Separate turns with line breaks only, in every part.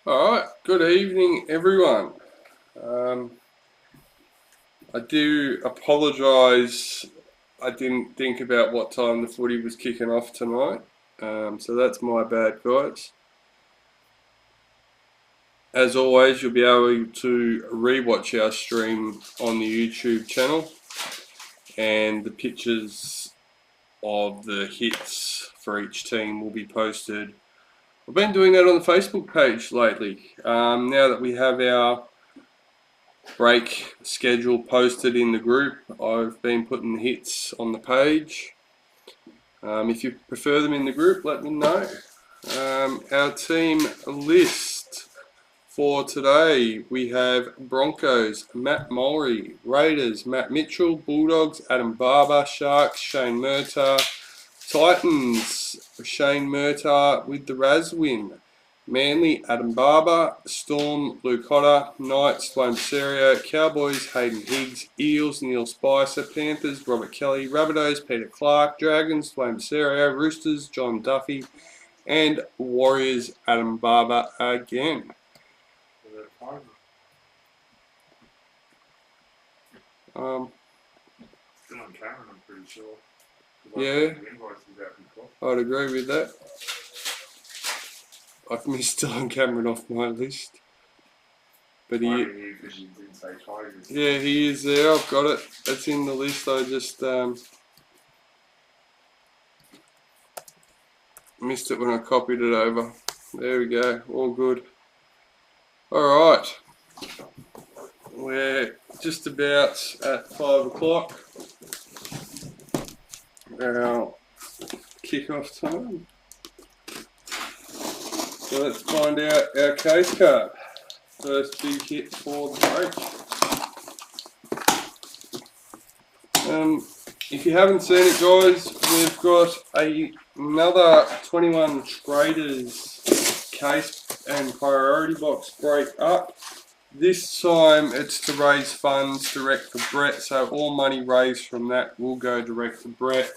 Alright, good evening everyone. I do apologise, I didn't think about what time the footy was kicking off tonight, so that's my bad, guys. As always, you'll be able to re-watch our stream on the YouTube channel, and the pictures of the hits for each team will be posted. I've been doing that on the Facebook page lately. Now that we have our break schedule posted in the group, I've been putting the hits on the page. If you prefer them in the group, let me know. Our team list for today, we have Broncos, Matt Mulry; Raiders, Matt Mitchell; Bulldogs, Adam Barber; Sharks, Shane Murtagh; Titans, Shane Murtagh with the Raz win; Manly, Adam Barber; Storm, Luke Hodder; Knights, Dwayne Serio; Cowboys, Hayden Higgs; Eels, Neil Spicer; Panthers, Robert Kelly; Rabbitohs, Peter Clark; Dragons, Dwayne Serio; Roosters, John Duffy; and Warriors, Adam Barber again.
Still on camera, I'm pretty sure.
Yeah, I'd agree with that. I've missed Dylan Cameron off my list, but he is there. I've got it. It's in the list. I just missed it when I copied it over. There we go. All good. All right. We're just about at 5 o'clock. Our kick-off time. So let's find out our case card. First big hit for the break. If you haven't seen it, guys, we've got another 21 Traders case and priority box break up. This time it's to raise funds direct for Brett, so all money raised from that will go direct to Brett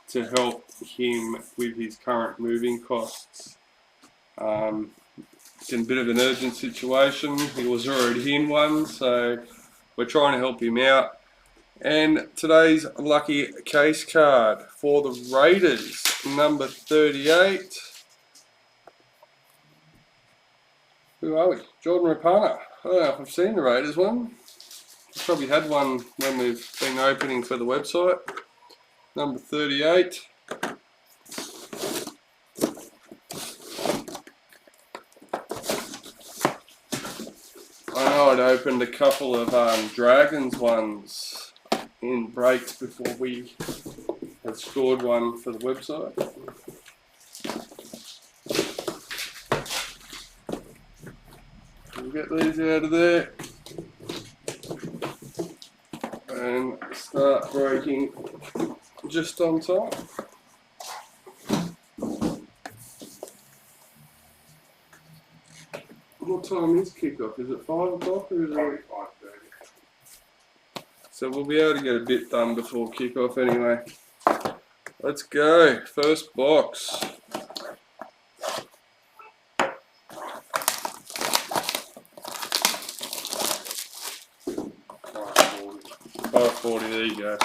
to help him with his current moving costs. It's in a bit of an urgent situation. He was already in one, so we're trying to help him out. And today's lucky case card for the Raiders, number 38. Who are we? Jordan Rapana. I don't know if I've seen the Raiders one. Probably had one when we've been opening for the website. Number 38. I know I'd opened a couple of Dragons ones in breaks before we had scored one for the website. We'll get these out of there and start breaking just on time. What time is kickoff? Is it 5 o'clock or is it 5:30? So we'll be able to get a bit done before kickoff anyway. Let's go. First box. $5.40, there you go.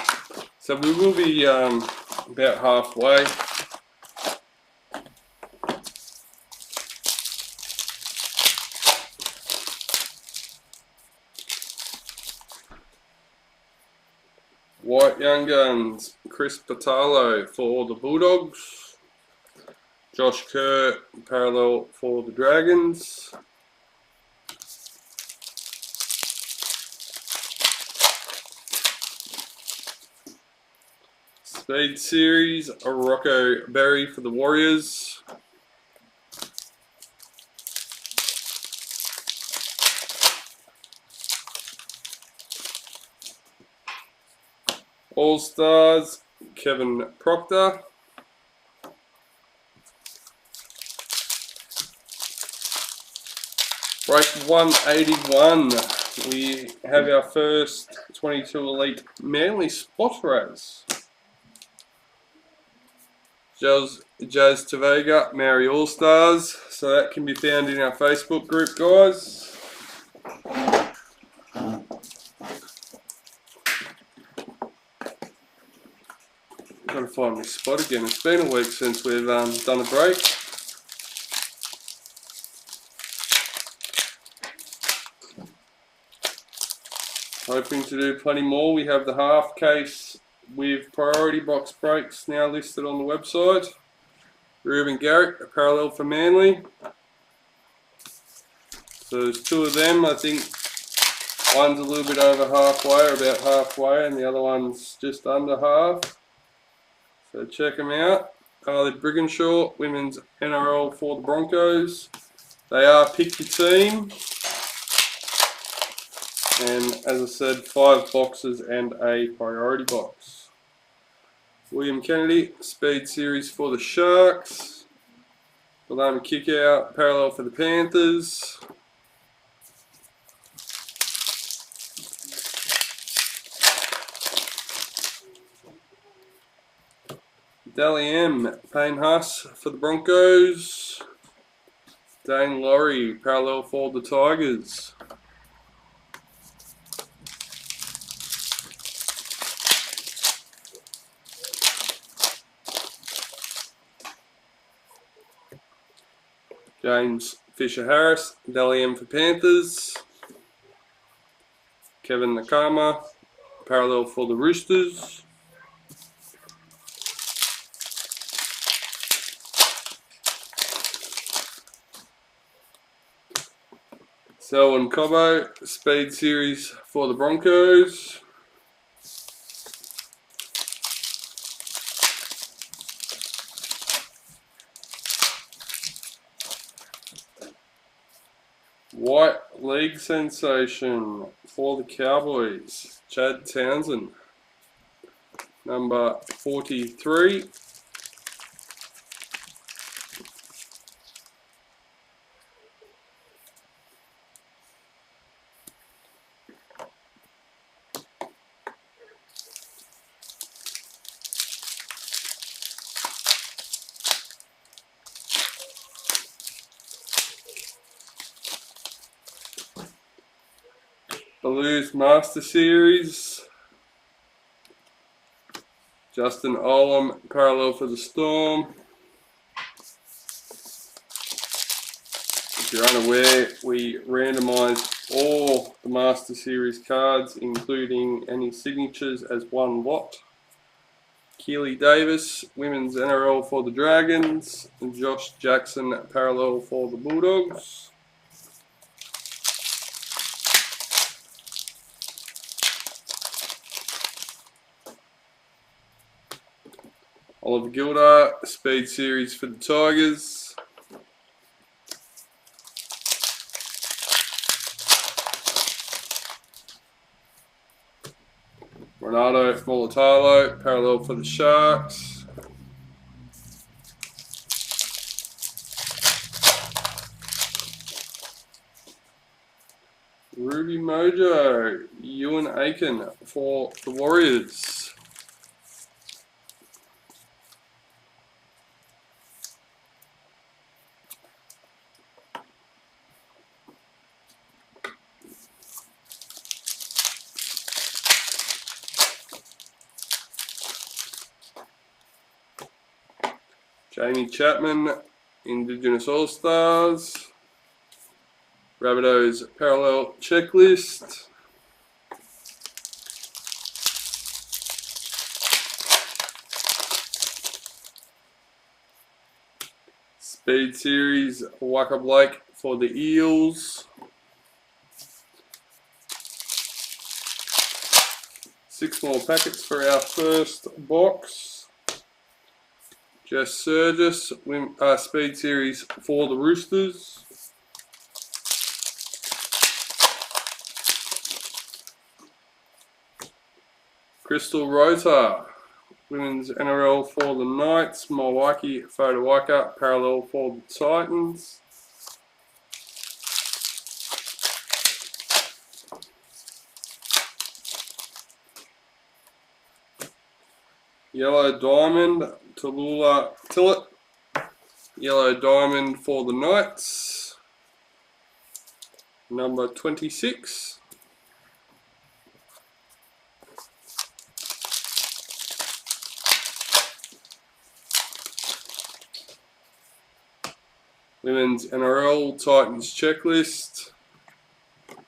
So we will be about halfway. White Young Guns, Chris Patalo for the Bulldogs. Josh Kerr, parallel for the Dragons. Speed Series, Rocco Berry for the Warriors. All Stars, Kevin Proctor. Break 181. We have our first 22 Elite Manly Spot Raz. Jazz Tavega, Maori All Stars. So that can be found in our Facebook group, guys. Got to find my spot again. It's been a week since we've done a break. Hoping to do plenty more. We have the half case with priority box breaks now listed on the website. Ruben Garrick, a parallel for Manly. So there's two of them. I think one's a little bit over halfway, or about halfway, and the other one's just under half. So check them out. Harley Brigginshaw, women's NRL for the Broncos. They are pick your team. And as I said, 5 boxes and a priority box. William Kennedy, speed series for the Sharks. Balama kick out, parallel for the Panthers. Dally M, Payne Huss for the Broncos. Dane Laurie, parallel for the Tigers. James Fisher-Harris, Dally M for Panthers. Kevin Nakama, parallel for the Roosters. Selwyn Cobbo, speed series for the Broncos. White League sensation for the Cowboys, Chad Townsend, number 43. The Blues Master Series, Justin Olam, parallel for the Storm. If you're unaware, we randomised all the Master Series cards, including any signatures, as one lot. Keely Davis, Women's NRL for the Dragons, and Josh Jackson, parallel for the Bulldogs. Oliver Gilder, speed series for the Tigers. Ronaldo Mulatalo, parallel for the Sharks. Ruby Mojo, Ewan Aiken for the Warriors. Jamie Chapman, Indigenous All-Stars. Rabbitohs Parallel Checklist. Speed Series, Waka Blake for the Eels. Six more packets for our first box. Jess Surgis, Speed Series for the Roosters. Crystal Rota, Women's NRL for the Knights. Milwaukee Fotowaka, parallel for the Titans. Yellow Diamond, Tallulah Tillett. Yellow diamond for the Knights. Number 26. Women's NRL Titans Checklist.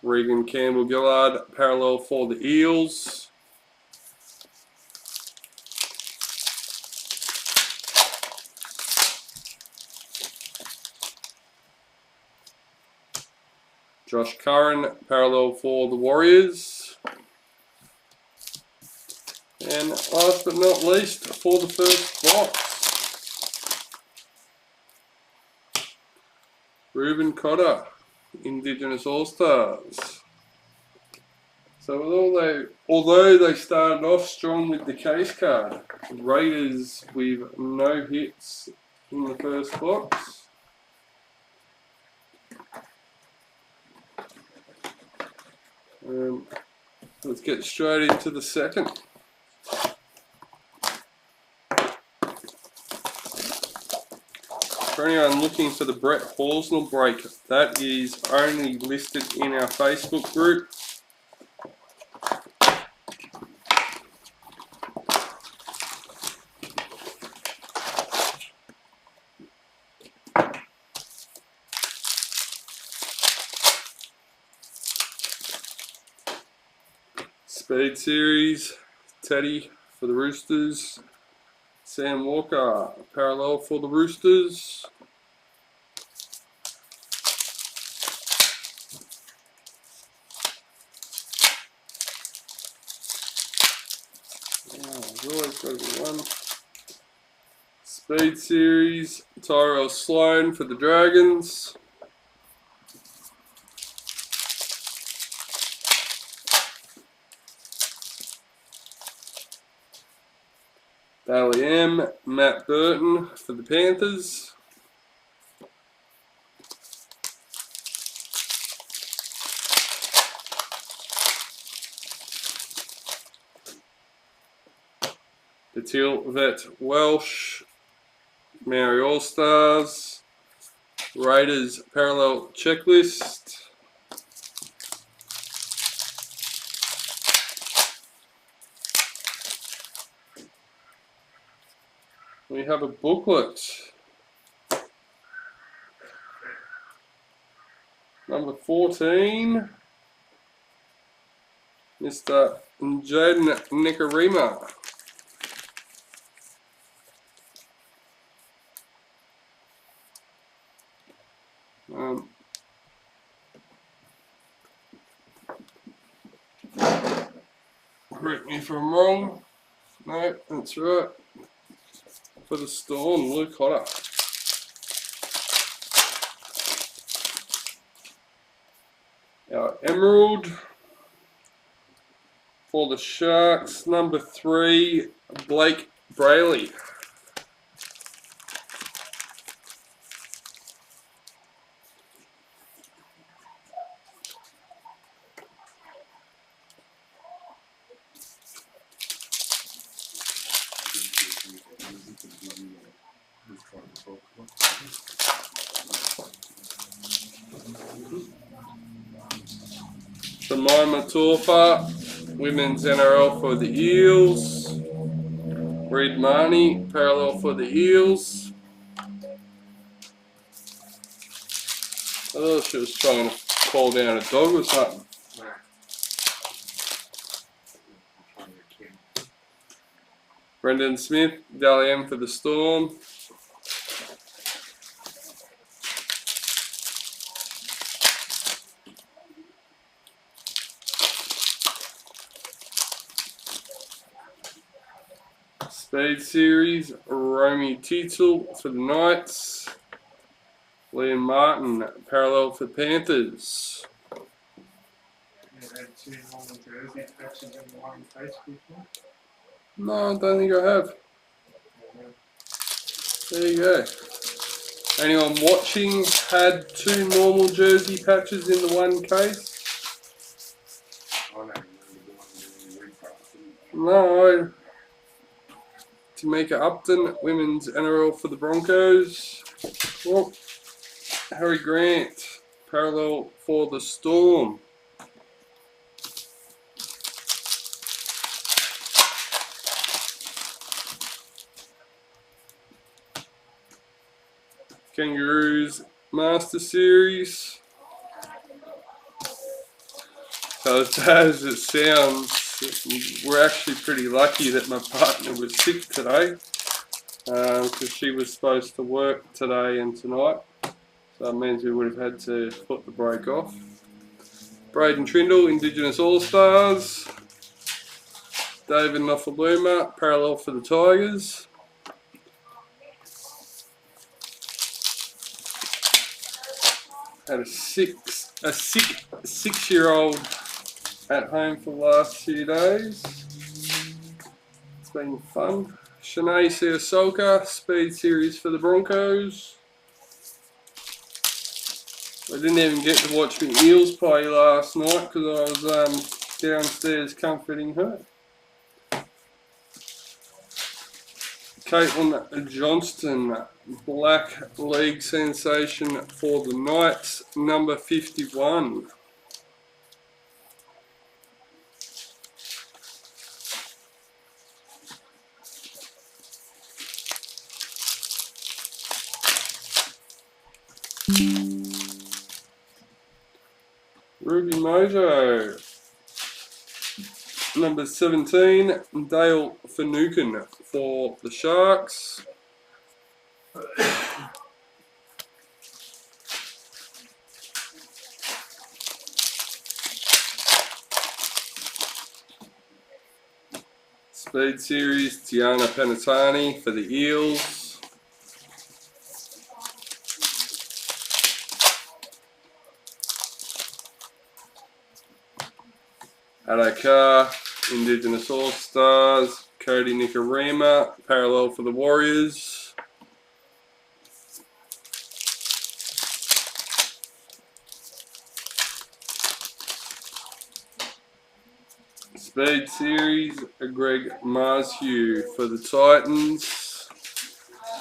Regan Campbell-Gillard, parallel for the Eels. Josh Curran, parallel for the Warriors. And last but not least, for the first box, Reuben Cotter, Indigenous All-Stars. So although they started off strong with the case card, Raiders with no hits in the first box. Let's get straight into the second. For anyone looking for the Brett Horsnell break, that is only listed in our Facebook group. Speed Series, Teddy for the Roosters. Sam Walker, parallel for the Roosters. There's always got to be one. Speed Series, Tyrell Sloan for the Dragons. Dally M, Matt Burton for the Panthers. Patil Vet Welsh, Maori All-Stars. Raiders Parallel Checklist. We have a booklet. Number 14, Mr. Jaden Nikarima. Correct me if I'm wrong. No, that's right. For the Storm, Luke Hodder. Our Emerald for the Sharks, number 3, Blake Brayley. Jemima Torfa, Women's NRL for the Eels. Reed Marnie, parallel for the Eels. I thought she was trying to call down a dog or something. Brendan Smith, Dally M for the Storm. Speed Series, Romy Teetle for the Knights. Liam Martin, parallel for Panthers.
You had 2 normal jersey patches in one case before?
No, I don't think I have. There you go. Anyone watching had 2 normal jersey patches in the one case?
I don't remember the one doing the reprint.
No, Tamika Upton, Women's NRL for the Broncos. Oh, Harry Grant, parallel for the Storm. Kangaroos Master Series. So as bad as it sounds, we're actually pretty lucky that my partner was sick today, because she was supposed to work today and tonight. So it means we would have had to put the break off. Braden Trindle, Indigenous All-Stars. David Nofaluma, parallel for the Tigers. Had a six-year-old at home for the last few days. It's been fun. Shanae Siasoka, Speed Series for the Broncos. I didn't even get to watch my Eels play last night because I was downstairs comforting her. Caitlin Johnston, Black League sensation for the Knights, number 51. Ruby Mojo, number 17, Dale Finucane for the Sharks. Speed Series, Tiana Panatani for the Eels. Adaka, Indigenous All-Stars, Cody Nicarima, parallel for the Warriors. Speed Series, Greg Marshew for the Titans.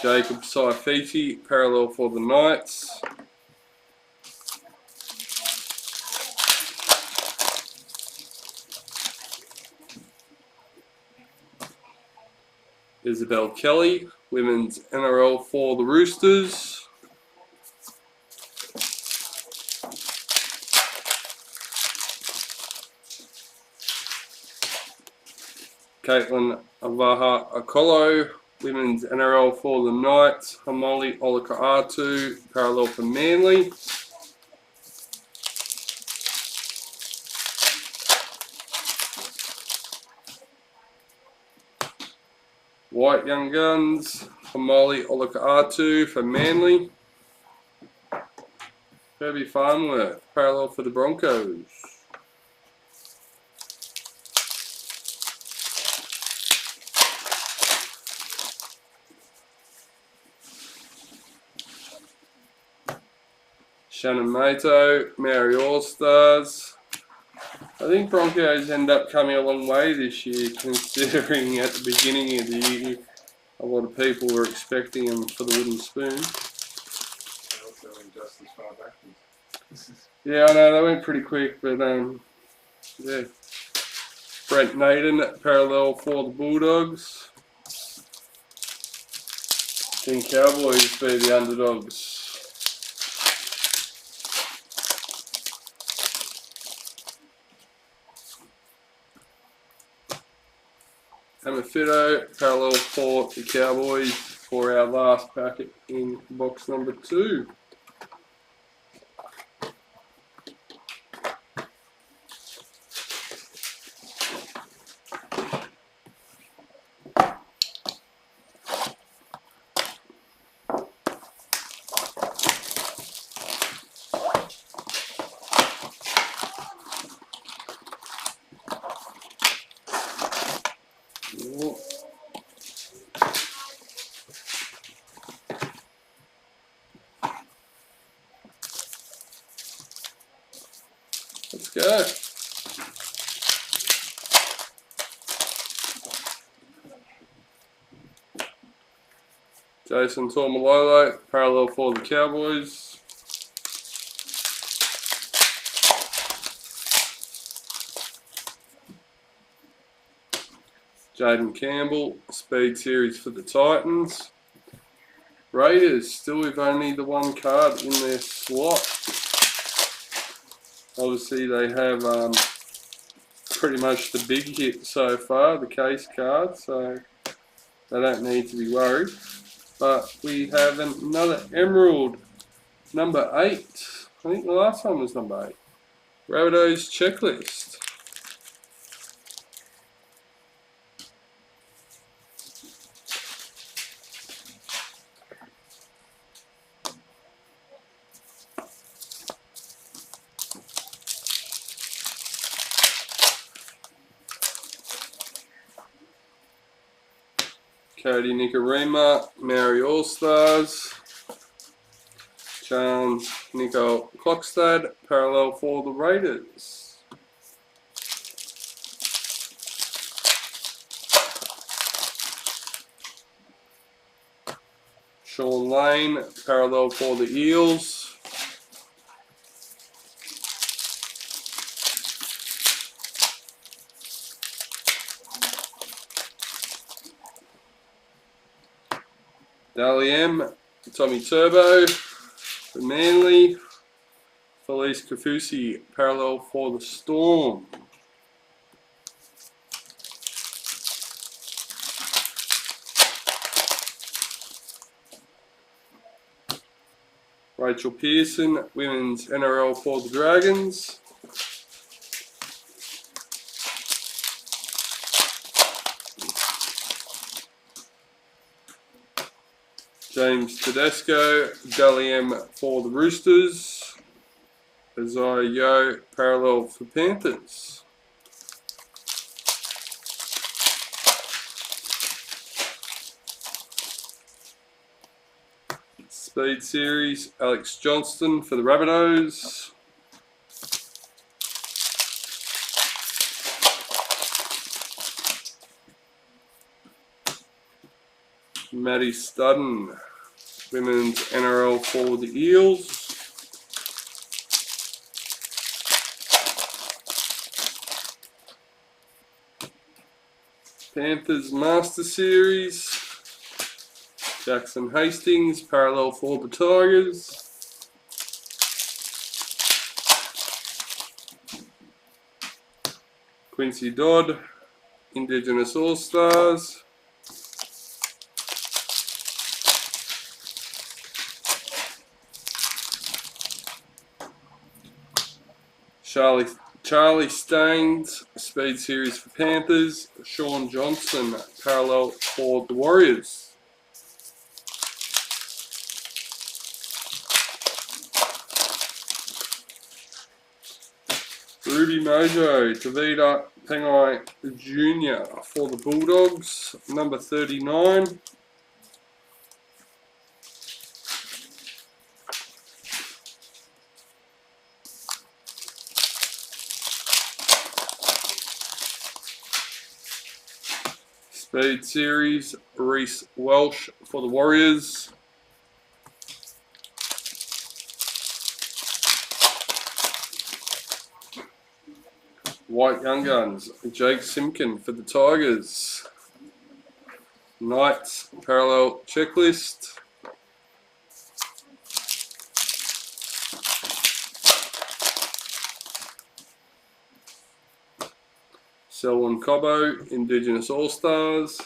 Jacob Saifiti, parallel for the Knights. Isabel Kelly, Women's NRL for the Roosters. Caitlin Avaha Akolo, Women's NRL for the Knights. Hamoli Olakaatu, parallel for Manly. White Young Guns, Hamoli Olakaatu for Manly. Kirby Farnworth, parallel for the Broncos. Shannon Mato, Maori All-Stars. I think Broncos end up coming a long way this year, considering at the beginning of the year a lot of people were expecting them for the wooden spoon. Yeah, I know, they went pretty quick, but yeah. Brent Naden, parallel for the Bulldogs. I think Cowboys be the underdogs. Amafito, parallel for the Cowboys for our last packet in box number 2. Let's go. Jason Tormalolo, parallel for the Cowboys. Jaden Campbell, speed series for the Titans. Raiders still with only the one card in their slot. Obviously they have pretty much the big hit so far, the case card, so they don't need to be worried. But we have another Emerald, number 8. I think the last one was number 8. Rabbitohs Checklist. Cody Nikorima, Maori All-Stars. Charles Nico Klokstad, parallel for the Raiders. Sean Lane, parallel for the Eels. Dally M, Tommy Turbo, for Manly. Felice Kafusi, parallel for the Storm. Rachel Pearson, women's NRL for the Dragons. James Tedesco, Dally M for the Roosters. Isaiah Yo, parallel for Panthers. Speed series, Alex Johnston for the Rabbitohs. Maddie Studden, women's NRL for the Eels. Panthers Master Series, Jackson Hastings, parallel for the Tigers. Quincy Dodd, Indigenous All-Stars. Charlie Staines, speed series for Panthers. Sean Johnson, parallel for the Warriors. Ruby Mojo, Tavita Pengai Jr. for the Bulldogs, number 39. Speed series, Reece Welsh for the Warriors. White Young Guns, Jake Simkin for the Tigers. Knights parallel checklist. Selwyn Cobbo, Indigenous All-Stars.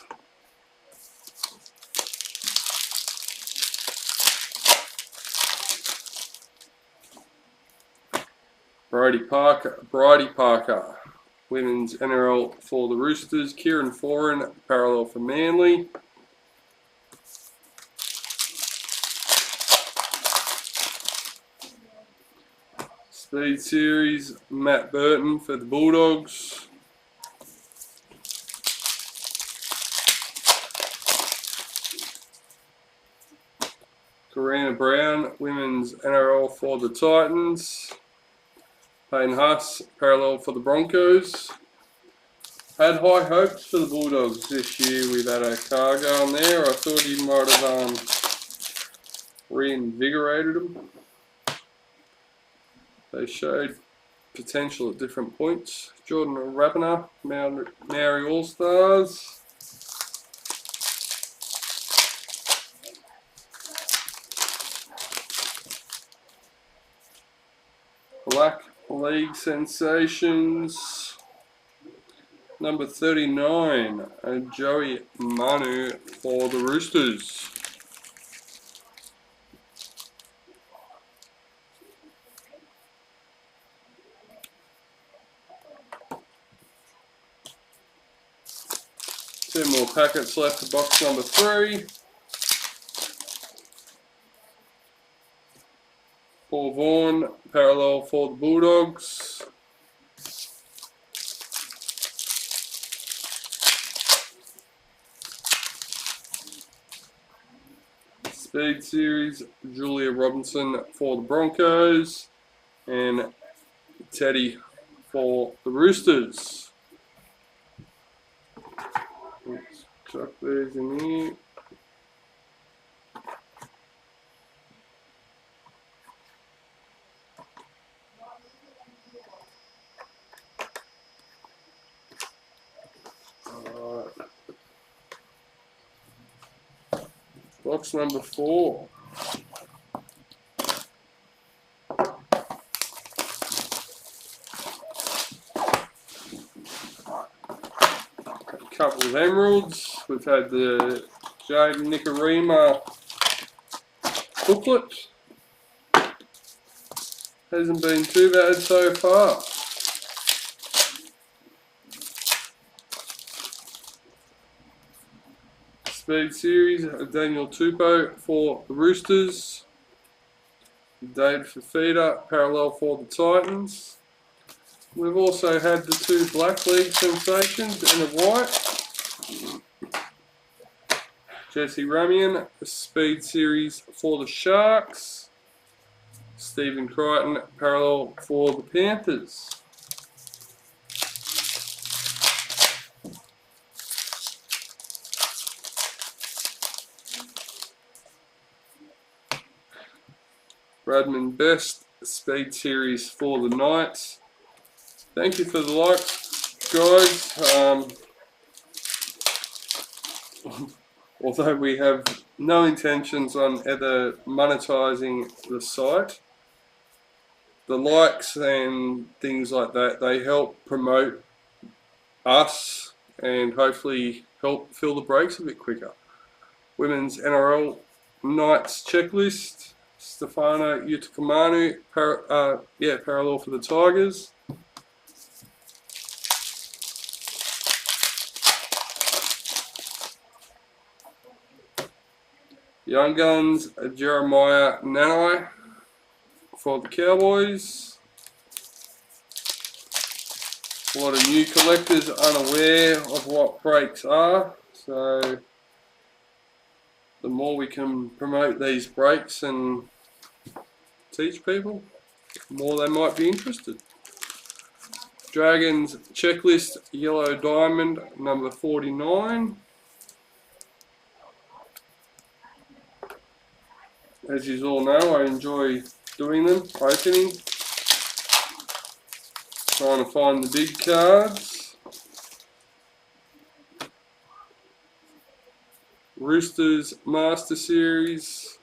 Bridie Parker, women's NRL for the Roosters. Kieran Foran, parallel for Manly. Speed series, Matt Burton for the Bulldogs. Karina Brown, women's NRL for the Titans. Payne Huss, parallel for the Broncos. Had high hopes for the Bulldogs this year with that car going there. I thought he might have reinvigorated them. They showed potential at different points. Jordan Rabiner, Maori All-Stars. Black League Sensations. Number 39, Joey Manu for the Roosters. Two more packets left for box number 3. Paul Vaughan, parallel for the Bulldogs. Speed Series, Julia Robinson for the Broncos. And Teddy for the Roosters. Let's chuck these in here. Box number 4. A couple of emeralds. We've had the Jaden Nikorima booklet. Hasn't been too bad so far. Speed Series, Daniel Tupou for the Roosters. David Fafita, parallel for the Titans. We've also had the 2 Black League Sensations in a white. Jesse Ramian, Speed Series for the Sharks. Stephen Crichton, parallel for the Panthers. Bradman Best, Speed Series for the Knights. Thank you for the likes, guys. Although we have no intentions on ever monetizing the site, the likes and things like that, they help promote us and hopefully help fill the breaks a bit quicker. Women's NRL Knights Checklist. Stefano Utakamanu, parallel for the Tigers. Young Guns, Jeremiah Nanai for the Cowboys. A lot of new collectors unaware of what breaks are, so the more we can promote these breaks and teach people, the more they might be interested. Dragons Checklist, Yellow Diamond, number 49. As you all know, I enjoy doing them, opening, trying to find the big cards. Roosters Master Series.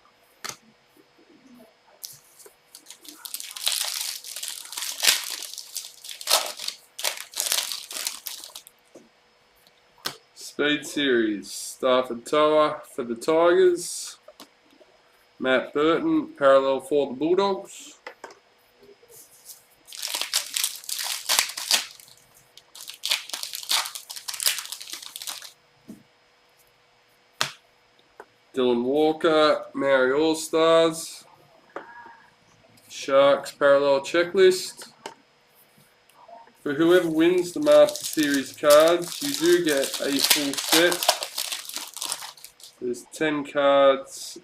Speed Series, Stafford Toa for the Tigers. Matt Burton, parallel for the Bulldogs. Dylan Walker, Maori All-Stars. Sharks parallel checklist. For whoever wins the Master Series cards, you do get a full set. There's 10 cards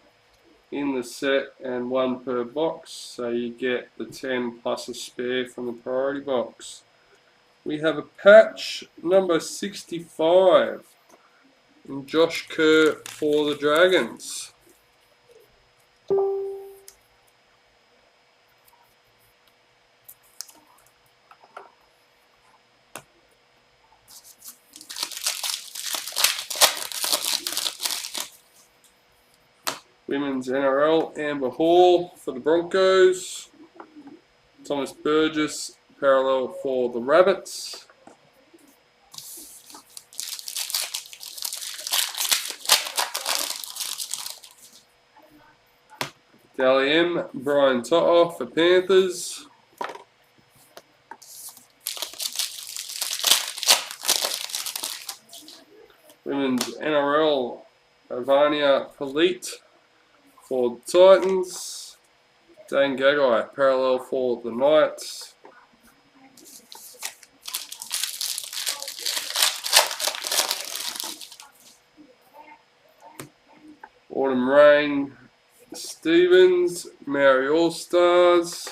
in the set and 1 per box, so you get the 10 plus a spare from the priority box. we have a patch number 65 and Josh Kerr for the Dragons. Women's NRL, Amber Hall for the Broncos. Thomas Burgess, parallel for the Rabbits. Dally M, Brian To'o for Panthers. Women's NRL, Ivania Elite for the Titans. Dane Gagai, parallel for the Knights. Autumn Rain, Stevens, Maori All-Stars.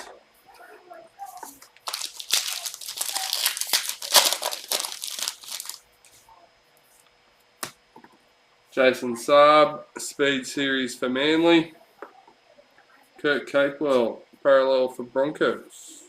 Jason Saab, Speed Series for Manly. Kurt Capewell, parallel for Broncos.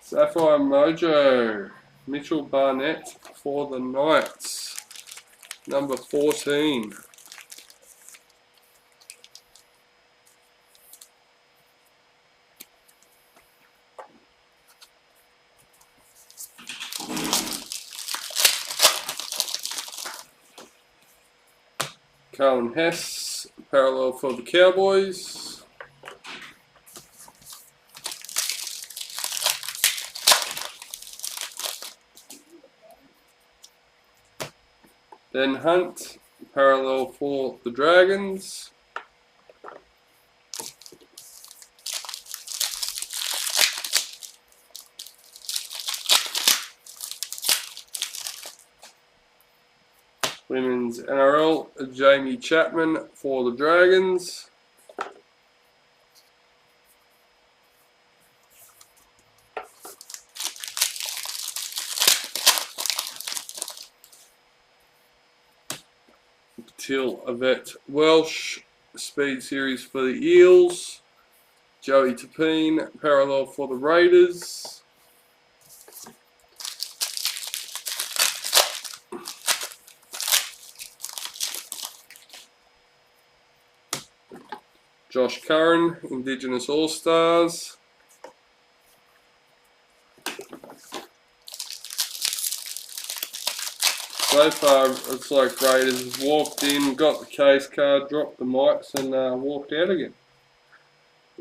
Sapphire Mojo, Mitchell Barnett for the Knights, number 14. Colin Hess, parallel for the Cowboys. Ben Hunt, parallel for the Dragons. Women's NRL, Jamie Chapman for the Dragons. Till Yvette Welsh, Speed Series for the Eels. Joey Tapine, parallel for the Raiders. Josh Curran, Indigenous All-Stars. So far, it's like Raiders have walked in, got the case card, dropped the mics, and walked out again.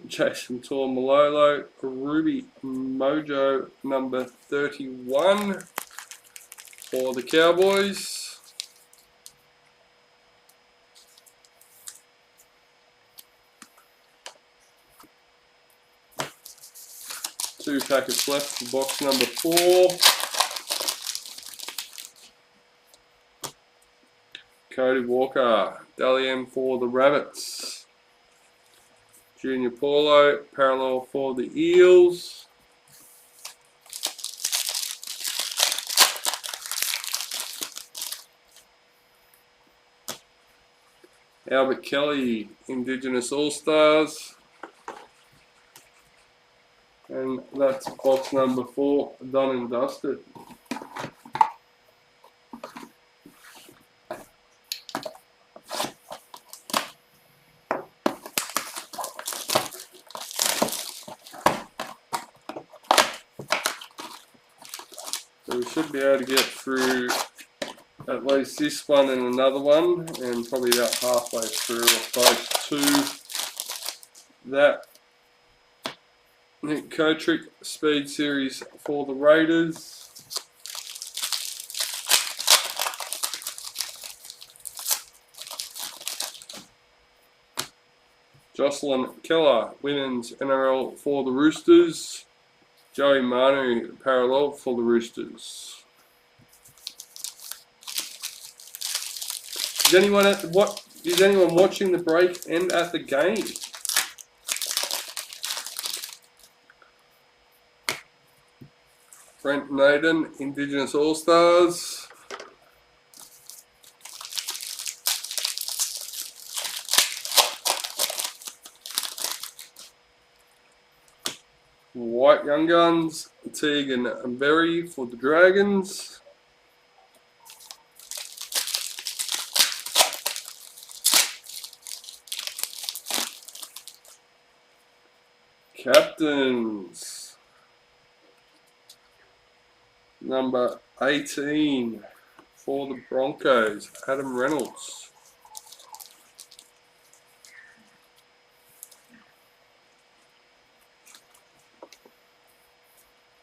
Jason Malolo, Ruby Mojo, number 31 for the Cowboys. Two packets left for box number 4. Cody Walker, Dally M for the Rabbits. Junior Paulo, parallel for the Eels. Albert Kelly, Indigenous All-Stars. And that's box number 4, done and dusted. So we should be able to get through at least this one and another one, and probably about halfway through or close to that. Nick Kotrick, Speed Series for the Raiders. Jocelyn Keller, Women's NRL for the Roosters. Joey Manu, parallel for the Roosters. Is anyone watching the break and at the game? Brent Naden, Indigenous All-Stars. White Young Guns, Teagan and Berry for the Dragons. Captains. Number 18 for the Broncos, Adam Reynolds.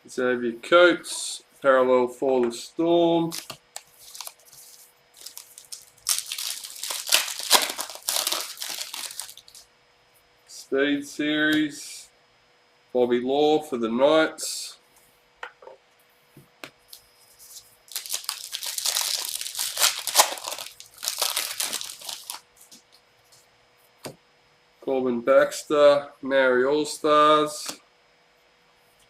Xavier Coates, parallel for the Storm. Speed Series, Bobby Law for the Knights. Corbin Baxter, Maori All-Stars.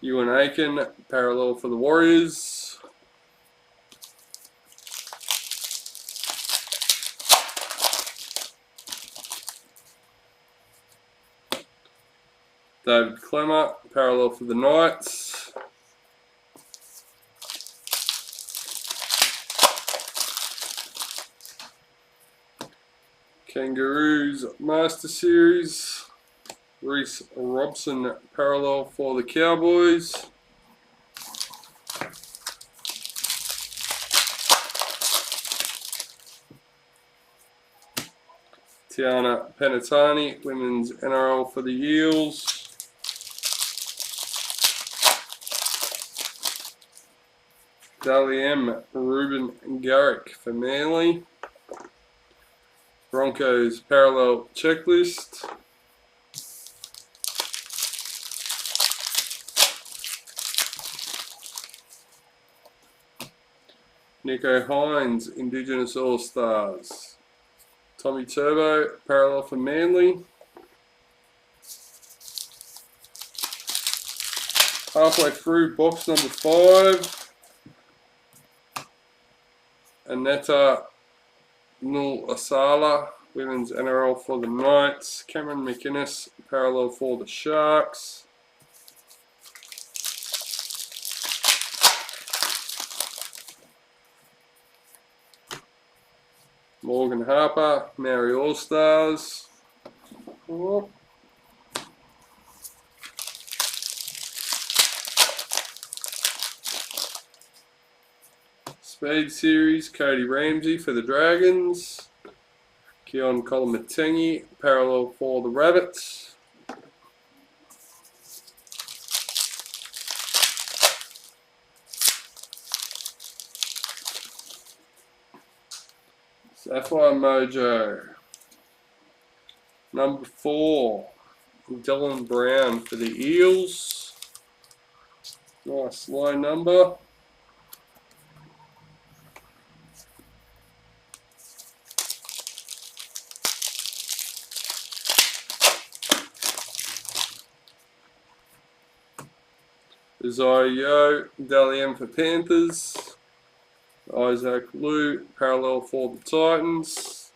Ewan Aiken, parallel for the Warriors. David Clemmer, parallel for the Knights. Kangaroos Master Series, Reece Robson, parallel for the Cowboys. Tiana Penatani, Women's NRL for the Eels. Dally M, Ruben Garrick for Manly. Broncos parallel checklist. Nico Hines, Indigenous All-Stars. Tommy Turbo, parallel for Manly. Halfway through box number 5. Aneta Nul Asala, Women's NRL for the Knights. Cameron McInnes, parallel for the Sharks. Morgan Harper, Maori All-Stars. Oh. Speed Series, Cody Ramsey for the Dragons. Keon Kolomatangi, parallel for the Rabbits. Sapphire Mojo. Number 4, Dylan Brown for the Eels. Nice low number. Zayo, Dally M for Panthers. Isaac Liu, parallel for the Titans.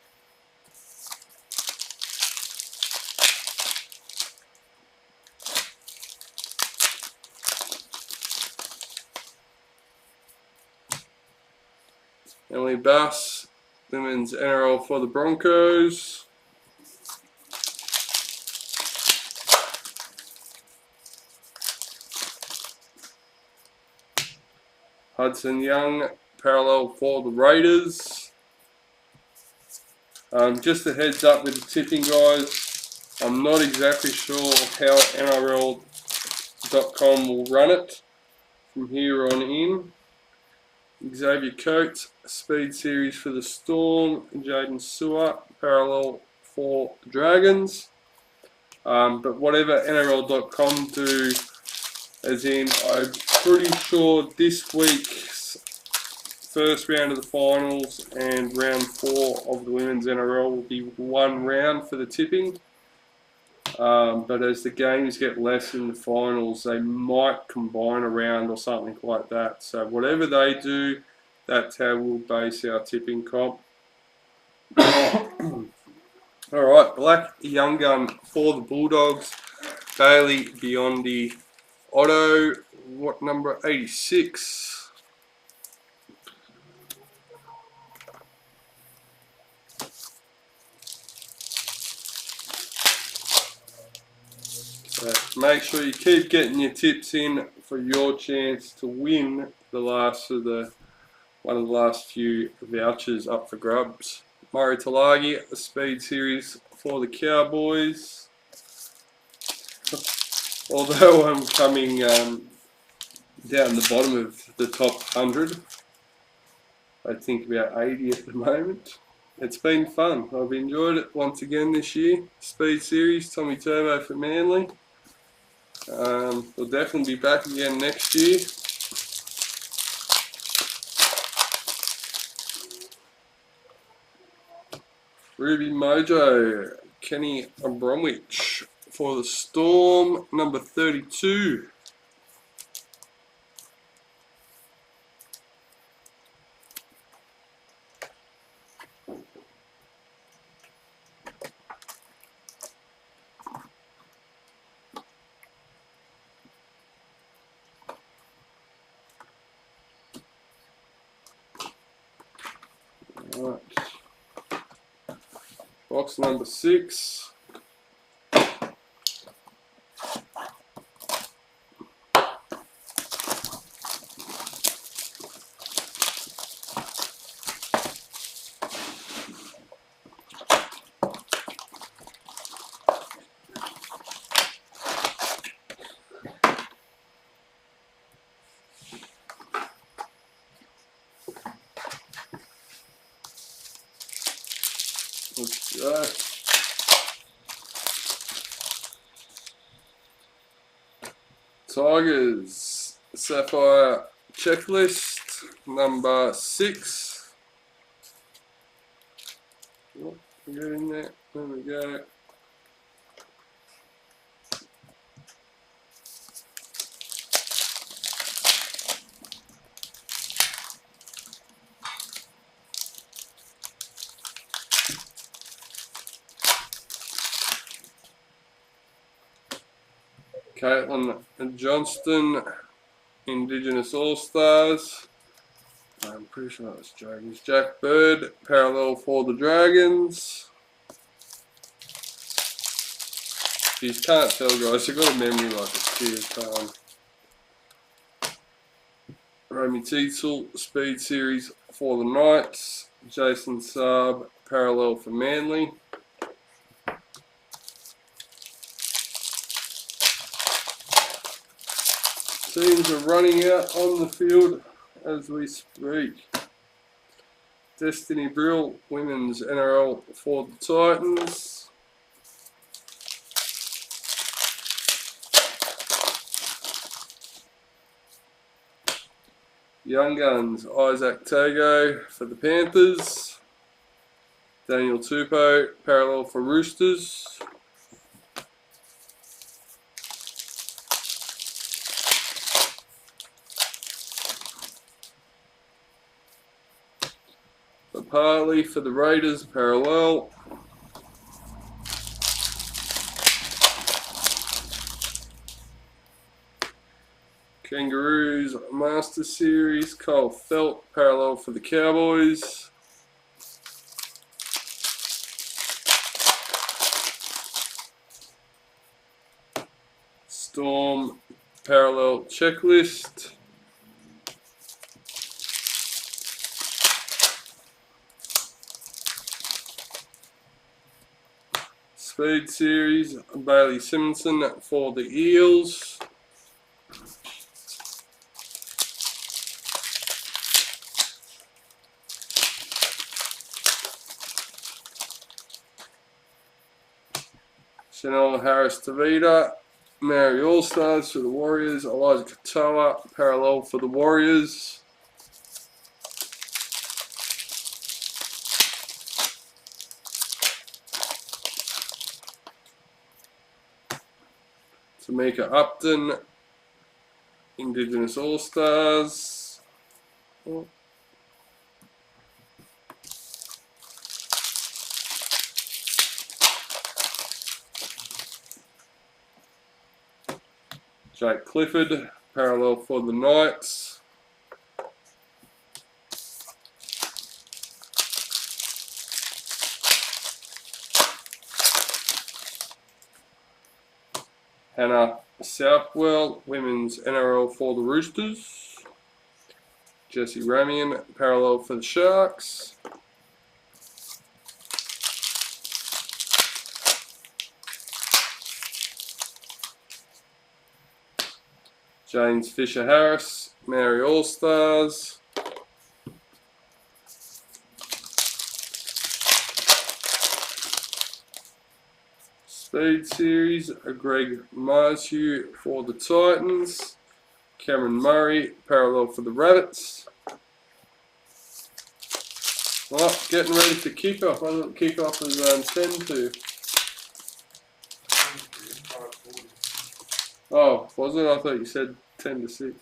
Emily Bass, Women's NRL for the Broncos. Hudson Young, parallel for the Raiders. Just a heads up with the tipping, guys. I'm not exactly sure how NRL.com will run it from here on in. Xavier Coates, Speed Series for the Storm. Jaden Sewer, parallel for the Dragons. But whatever NRL.com do, as in, I'm pretty sure this week's first round of the finals and round 4 of the women's NRL will be one round for the tipping. But as the games get less in the finals, they might combine a round or something like that. So whatever they do, that's how we'll base our tipping comp. Alright, Black Young Gun for the Bulldogs. Bailey Biondi Otto, what number? 86. So make sure you keep getting your tips in for your chance to win the last of the one of the last few vouchers up for grabs. Murray Talagi, the Speed Series for the Cowboys. Although I'm coming down the bottom of the top 100, I think about 80 at the moment. It's been fun. I've enjoyed it once again this year. Speed Series, Tommy Turbo for Manly. We'll definitely be back again next year. Ruby Mojo, Kenny Bromwich for the Storm, number 32. Right. Box number 6. Let's go. Tigers Sapphire Checklist number 6. Oh, get in there. There we go. Caitlin Johnston, Indigenous All-Stars. I'm pretty sure that was Dragons. Jack Bird, parallel for the Dragons. You can't tell, guys. You've got a memory like a steer. Romy Teasel, Speed Series for the Knights. Jason Saab, parallel for Manly. Teams are running out on the field as we speak. Destiny Brill, Women's NRL for the Titans. Young Guns, Isaac Tago for the Panthers. Daniel Tupou, parallel for Roosters. Harley for the Raiders, parallel. Kangaroos Master Series, Cole Felt, parallel for the Cowboys. Storm parallel checklist. Speed Series, Bailey Simonson for the Eels. Chanel Harris Tavita, Mary All-Stars for the Warriors. Elijah Katoa, parallel for the Warriors. Tamika Upton, Indigenous All-Stars. Oh. Jake Clifford, parallel for the Knights. Hannah Southwell, Women's NRL for the Roosters. Jessie Ramian, parallel for the Sharks. James Fisher-Harris, Maori All-Stars. Speed Series, Greg Marshall for the Titans. Cameron Murray, parallel for the Rabbits. Well, getting ready for kickoff. I thought kickoff was 10 to. Oh, was it? I thought you said 10 to 6.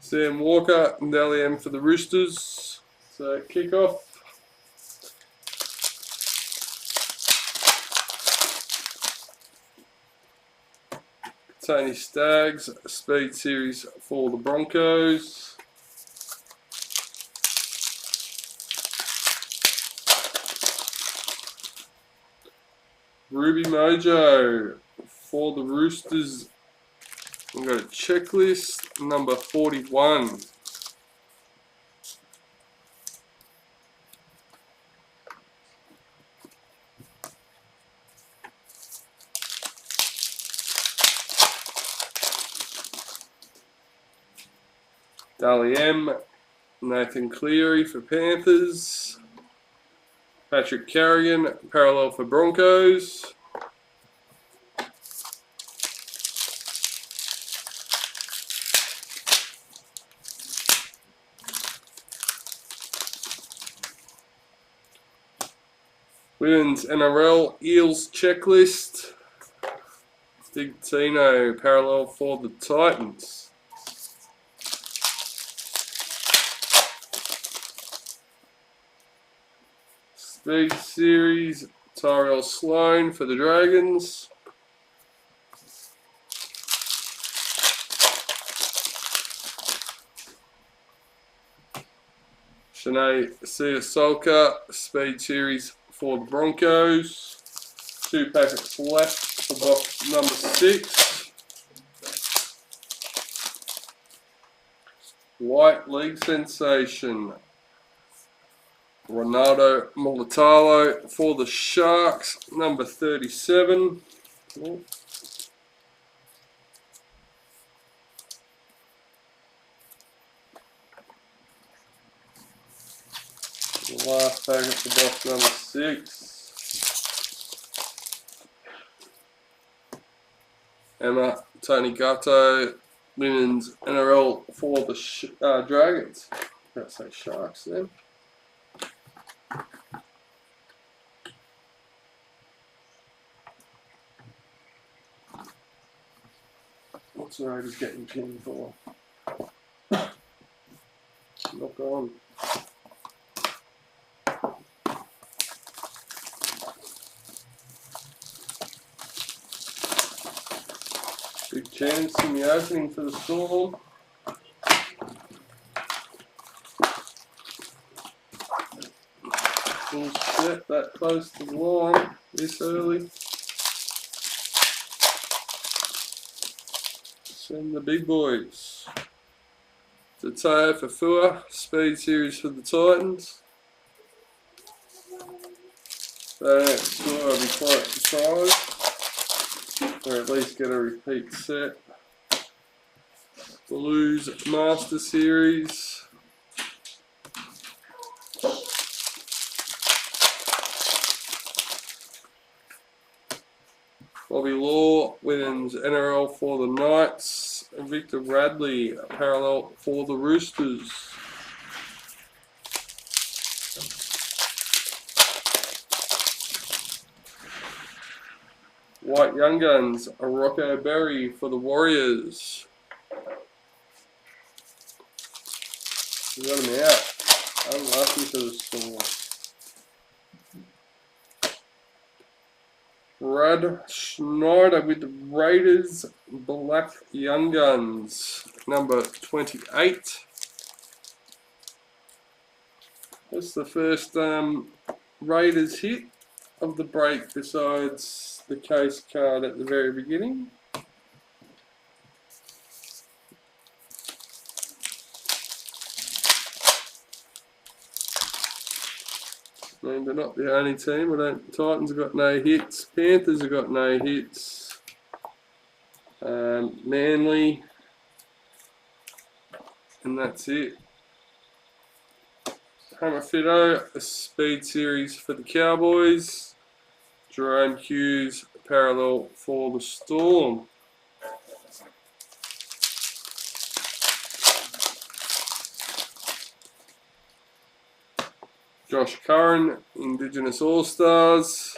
Sam Walker and Dally M for the Roosters. So kickoff. Tony Staggs, Speed Series for the Broncos. Ruby Mojo for the Roosters. We've got a checklist, number 41. Dally M, Nathan Cleary for Panthers. Patrick Carrigan, parallel for Broncos. Women's NRL Eels Checklist. Big Tino, parallel for the Titans. Speed Series, Tyrell Sloan for the Dragons. Shanae Siasolka, Speed Series for the Broncos. 2 packets left for box number 6. White League Sensation, Ronaldo Mulitalo for the Sharks, number 37. Oh. The last packet for box number 6. Emma Tony Gatto, Women's NRL for the Dragons. Let's say Sharks then. What's the Raiders getting pinned for? Knock on. Big chance in the opening for the Storm. Full set that close to the line this early. Send the big boys. Tatao Fafua, Speed Series for the Titans. If they don't score, I'll be quite surprised. Or at least get a repeat set. Blues Master Series. Bobby Law, Women's NRL for the Knights. And Victor Radley, parallel for the Roosters. White Young Guns, a Rocco Berry for the Warriors. We got him out. Unlucky for the Storm. Brad Schneider with the Raiders, Black Young Guns, number 28. That's the first Raiders hit of the break besides the case card at the very beginning. I mean, they're not the only team. Titans have got no hits. Panthers have got no hits. Manly. And that's it. Hammer Fido, a speed series for the Cowboys. Jerome Hughes, parallel for the Storm. Josh Curran, Indigenous All-Stars.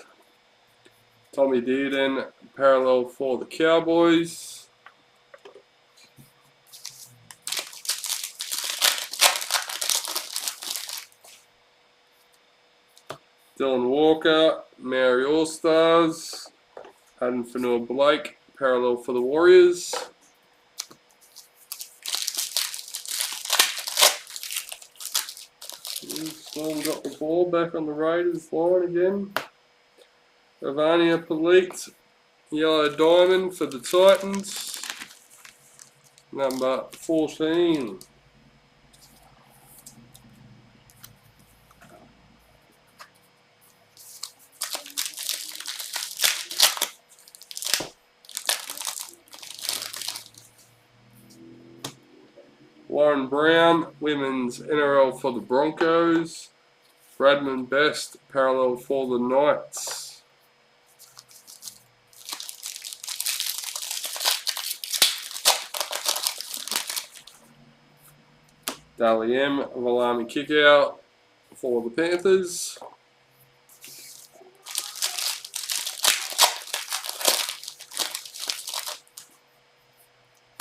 Tommy Dearden, parallel for the Cowboys. Dylan Walker, Maori All-Stars. Haddon Fanua Blake, parallel for the Warriors. Storm got the ball back on the Raiders line again. Ivania Polite, Yellow Diamond for the Titans. Number 14. Warren Brown, Women's NRL for the Broncos. Bradman Best, parallel for the Knights. Dally M, Valami Kickout for the Panthers.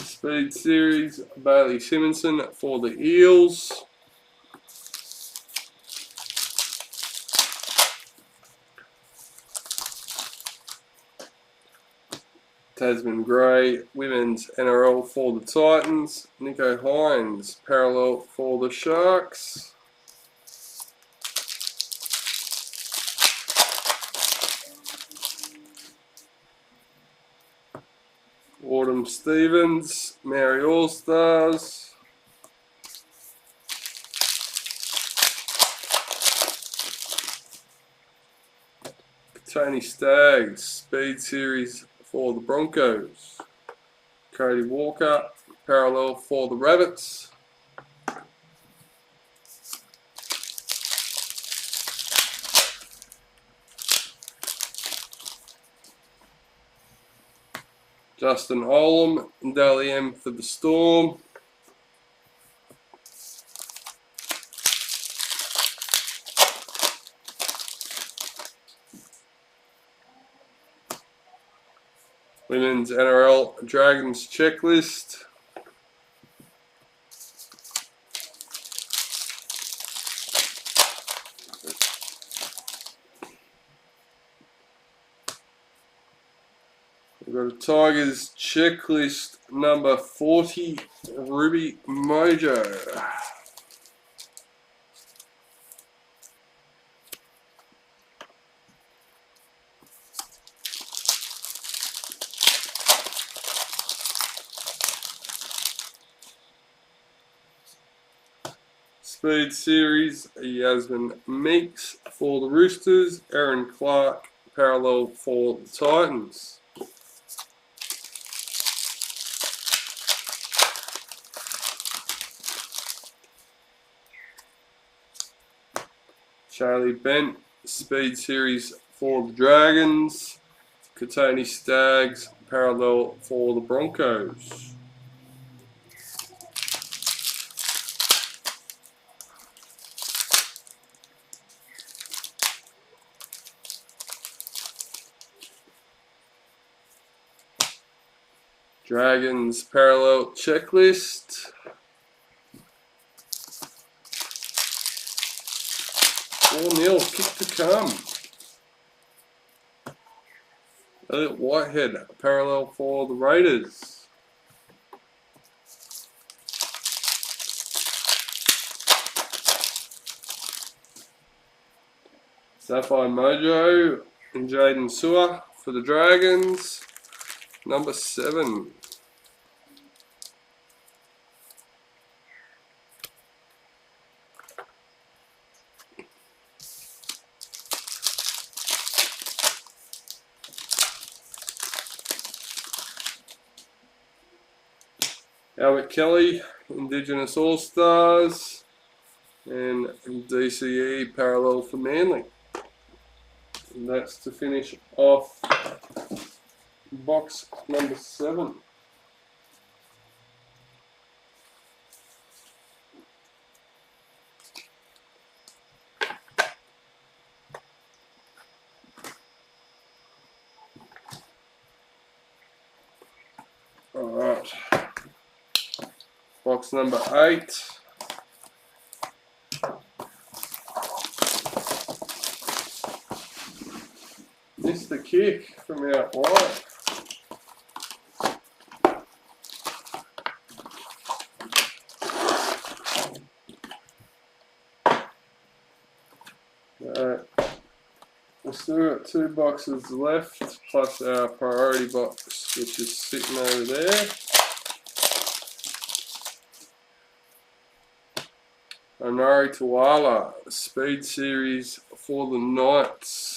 Speed series, Bailey Simonson for the Eels. Tasman Gray, Women's NRL for the Titans. Nico Hines, parallel for the Sharks. Autumn Stevens, Maori All-Stars. Tony Staggs, Speed Series for the Broncos. Cody Walker, parallel for the Rabbits. Justin Olam, Dally M for the Storm. Women's NRL Dragons Checklist. We've got a Tigers Checklist number 40, Ruby Mojo. Speed Series, Yasmin Meeks for the Roosters. Aaron Clark, parallel for the Titans. Charlie Bent, Speed Series for the Dragons. Katoni Staggs, parallel for the Broncos. Dragons Parallel Checklist. 4-0, kick to come. Elliot Whitehead, parallel for the Raiders. Sapphire Mojo and Jaden Sewer for the Dragons. Number 7. Albert Kelly, Indigenous All-Stars, and DCE parallel for Manly. And that's to finish off box number 7. Alright, box number 8. Missed the kick from out wide. We've still got 2 boxes left, plus our priority box, which is sitting over there. Onari Tuala, Speed Series for the Knights.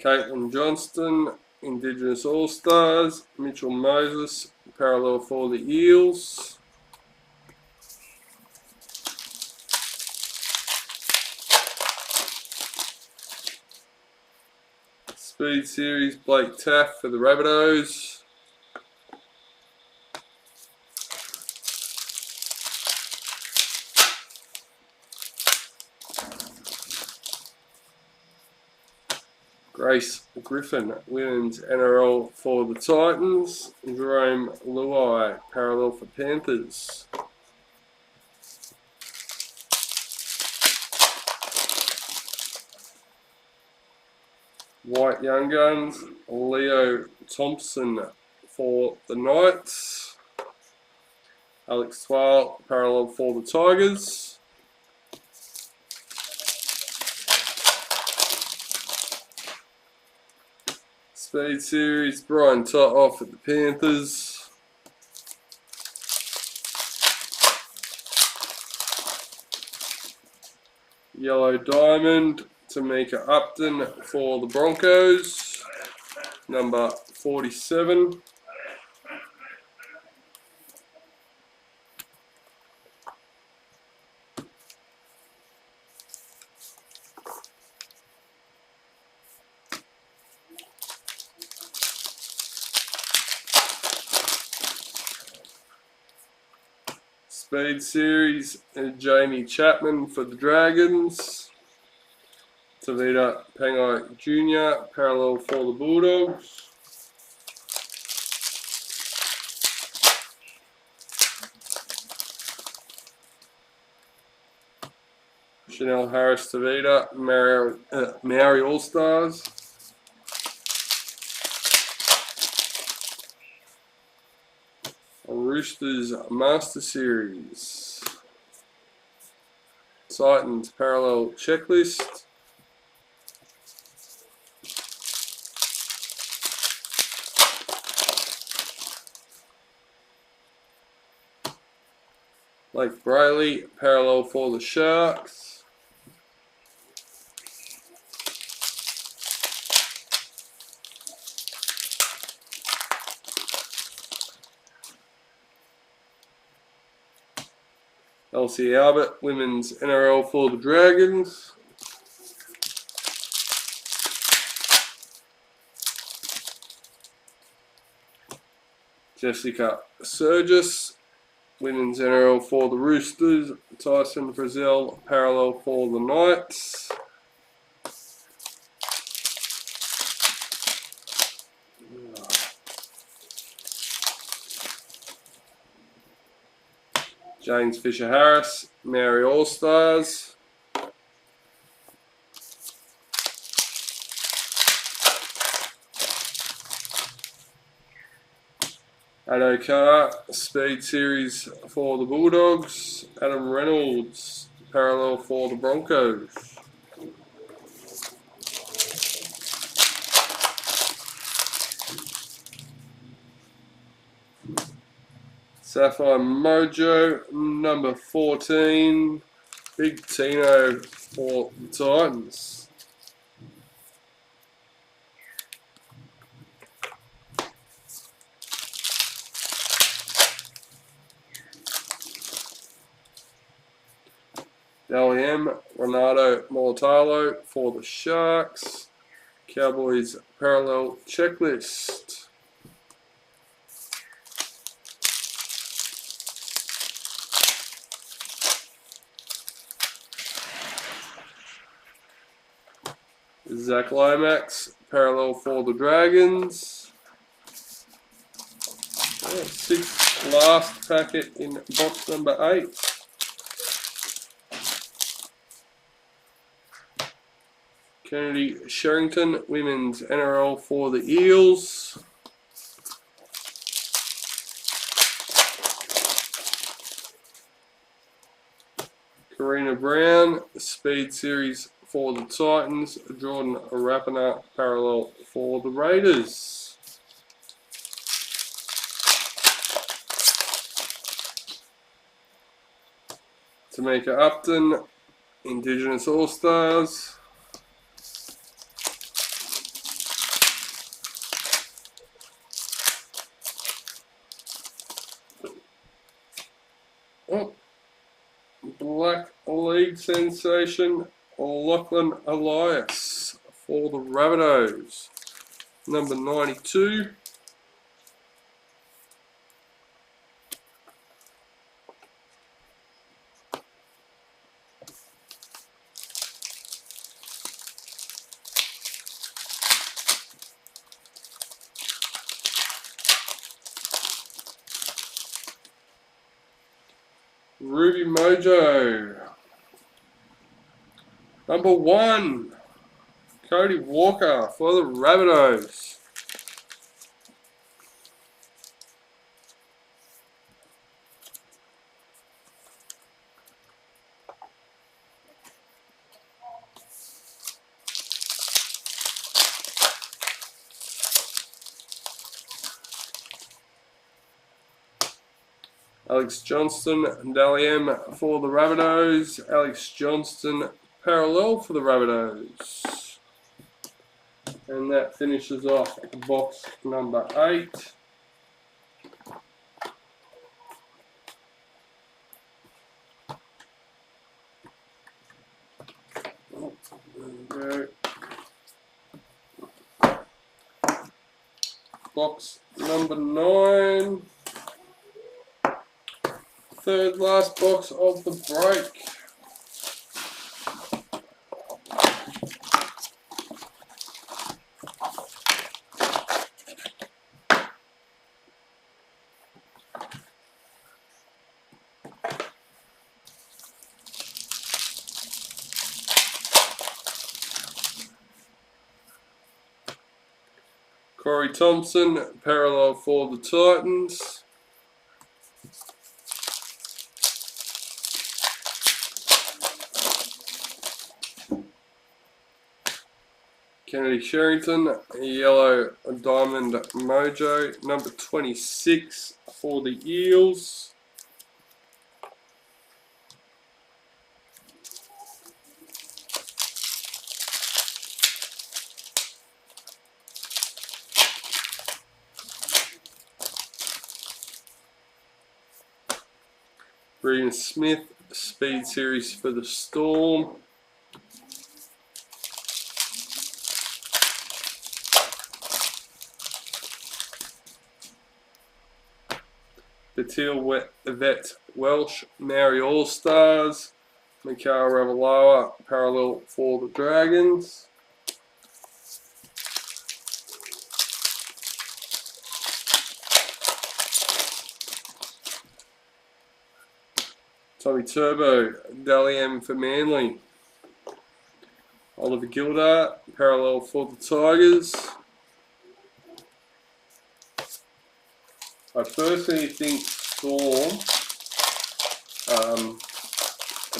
Caitlin Johnston, Indigenous All-Stars. Mitchell Moses, parallel for the Eels. Speed Series, Blake Taff for the Rabbitohs. Grace Griffin, Women's NRL for the Titans. Jerome Luai, parallel for Panthers. White Young Guns, Leo Thompson for the Knights. Alex Twal, parallel for the Tigers. Speed Series, Brian To'o for the Panthers. Yellow Diamond, Tamika Upton for the Broncos. Number 47. Speed Series, Jamie Chapman for the Dragons. Tavita Pangai Jr., parallel for the Bulldogs. Chanel Harris Tavita, Maori All-Stars. Roosters Master Series. Titans Parallel Checklist. Blake Brayley, parallel for the Sharks. LC Albert, Women's NRL for the Dragons. Jessica Surgis, Women's NRL for the Roosters, Tyson Frizzell parallel for the Knights. James Fisher-Harris, Maori All-Stars. Addo Carr, Speed Series for the Bulldogs. Adam Reynolds, parallel for the Broncos. Sapphire Mojo, number 14. Big Tino for the Titans. Dally M, Renato Molitalo for the Sharks. Cowboys parallel checklist. Zach Lomax, parallel for the Dragons. Yeah, 6th last packet in box number 8. Kennedy Sherrington, Women's NRL for the Eels. Karina Brown, Speed Series for the Titans. Jordan Rapana, parallel for the Raiders. Tamika Upton, Indigenous All-Stars. Oh, Black League sensation Lachlan Elias for the Rabbitohs, number 92. Ruby Mojo, number 1. Cody Walker for the Rabbitohs. Alex Johnston, Dally M for the Rabbitohs. Alex Johnston, parallel for the Rabbitohs. And that finishes off box number 8. Oh, there we go. Box number 9. Third last box of the break. Corey Thompson, parallel for the Titans. Kennedy Sherrington, yellow diamond mojo, number 26 for the Eels. Regan Smith, Speed Series for the Storm. Batil Vet Welsh Maori All Stars, Mikhail Ravaloa parallel for the Dragons. Tommy Turbo, Dally M for Manly. Oliver Gildart, parallel for the Tigers. I personally think Storm are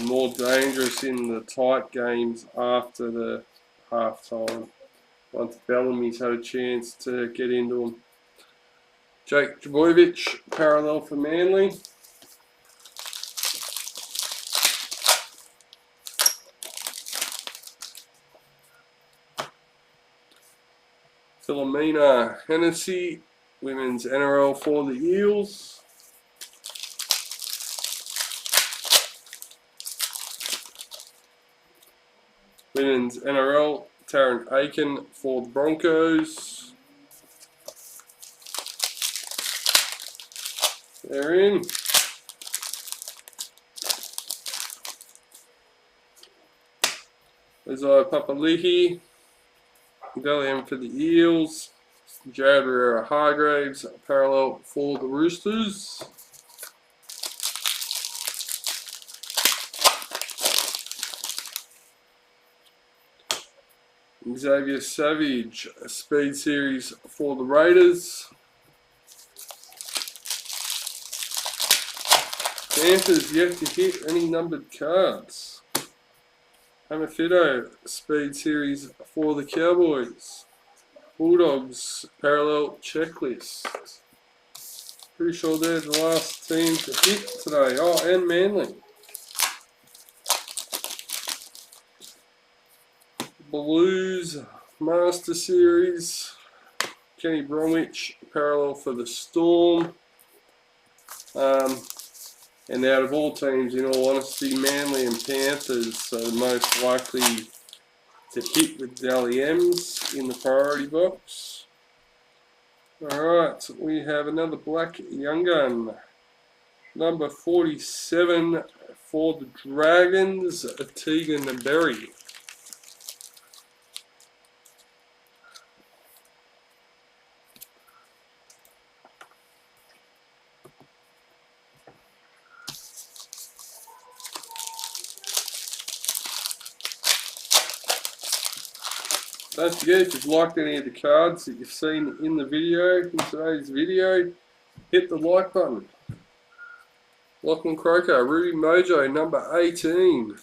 more dangerous in the tight games after the half time, once Bellamy's had a chance to get into them. Jake Trbojevic, parallel for Manly. Philomena Hennessy, women's NRL for the Eels. Women's NRL, Taryn Aiken for the Broncos. They're in. Isaiah Papali'i, Dalian for the Eels. Jared Herrera Hargraves, parallel for the Roosters. Xavier Savage, Speed Series for the Raiders. Panthers yet to hit any numbered cards. Hamafito, Speed Series for the Cowboys. Bulldogs, Parallel Checklist. Pretty sure they're the last team to hit today. Oh, and Manly. Blues, Master Series. Kenny Bromwich, parallel for the Storm. And out of all teams, in all honesty, Manly and Panthers are most likely to hit with Dally M's in the priority box. Alright, we have another black young gun. Number 47 for the Dragons, Tegan Berry. Don't forget, if you've liked any of the cards that you've seen in the video, in today's video, hit the like button. Lachlan Croker, Ruby Mojo, number 18.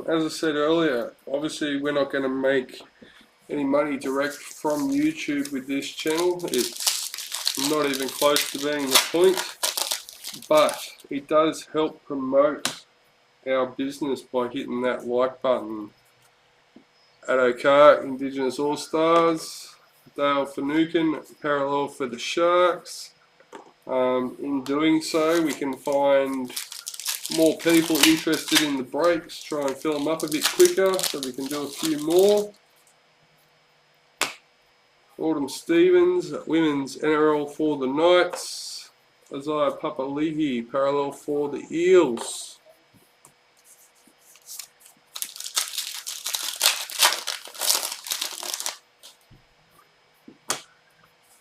As I said earlier, obviously we're not going to make any money direct from YouTube with this channel. It's not even close to being the point. But it does help promote our business by hitting that like button. Addo Carr, Indigenous All Stars. Dale Finucane, parallel for the Sharks. In doing so, we can find more people interested in the breaks, try and fill them up a bit quicker so we can do a few more. Autumn Stevens, women's NRL for the Knights. Isaiah Papali'i, parallel for the Eels.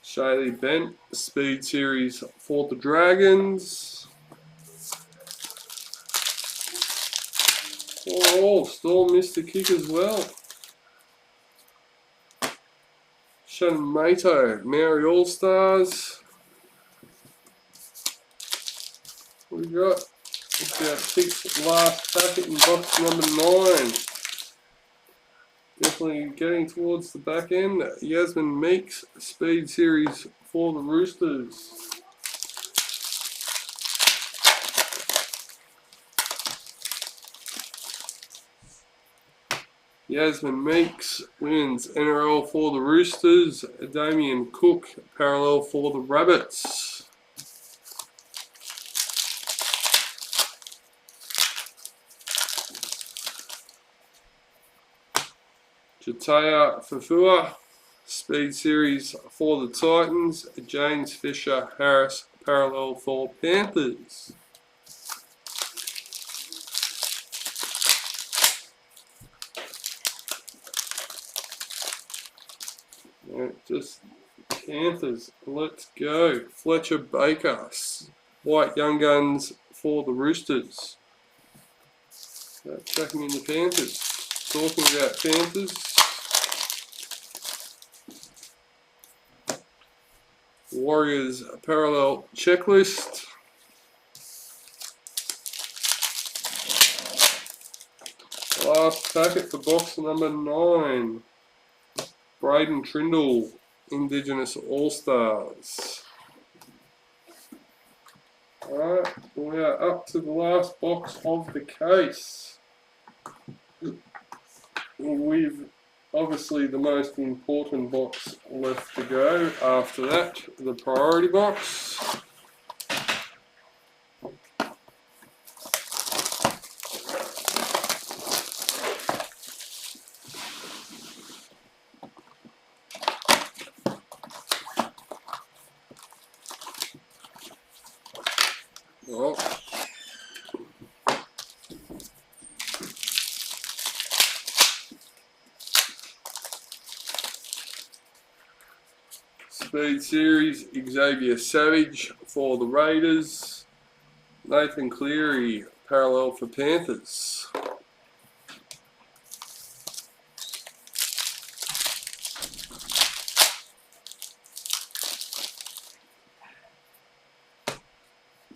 Shaylee Bent, Speed Series for the Dragons. Oh, Storm missed the kick as well. Shannon Mato, Maori All Stars. What we got? It's our 6th last packet in box number 9. Definitely getting towards the back end. Yasmin Meeks, Speed Series for the Roosters. Yasmin Meeks, women's NRL for the Roosters. Damien Cook, parallel for the Rabbits. Jataya Fafua, Speed Series for the Titans. James Fisher Harris, parallel for Panthers. Just Panthers. Let's go. Fletcher Baker, White Young Guns for the Roosters. Checking in the Panthers. Talking about Panthers. Warriors parallel checklist. Last packet for box number 9. Braden Trindle, Indigenous All-Stars. Alright, we are up to the last box of the case. We've obviously the most important box left to go. After that, the priority box. Oh. Speed Series, Xavier Savage for the Raiders. Nathan Cleary, parallel for Panthers.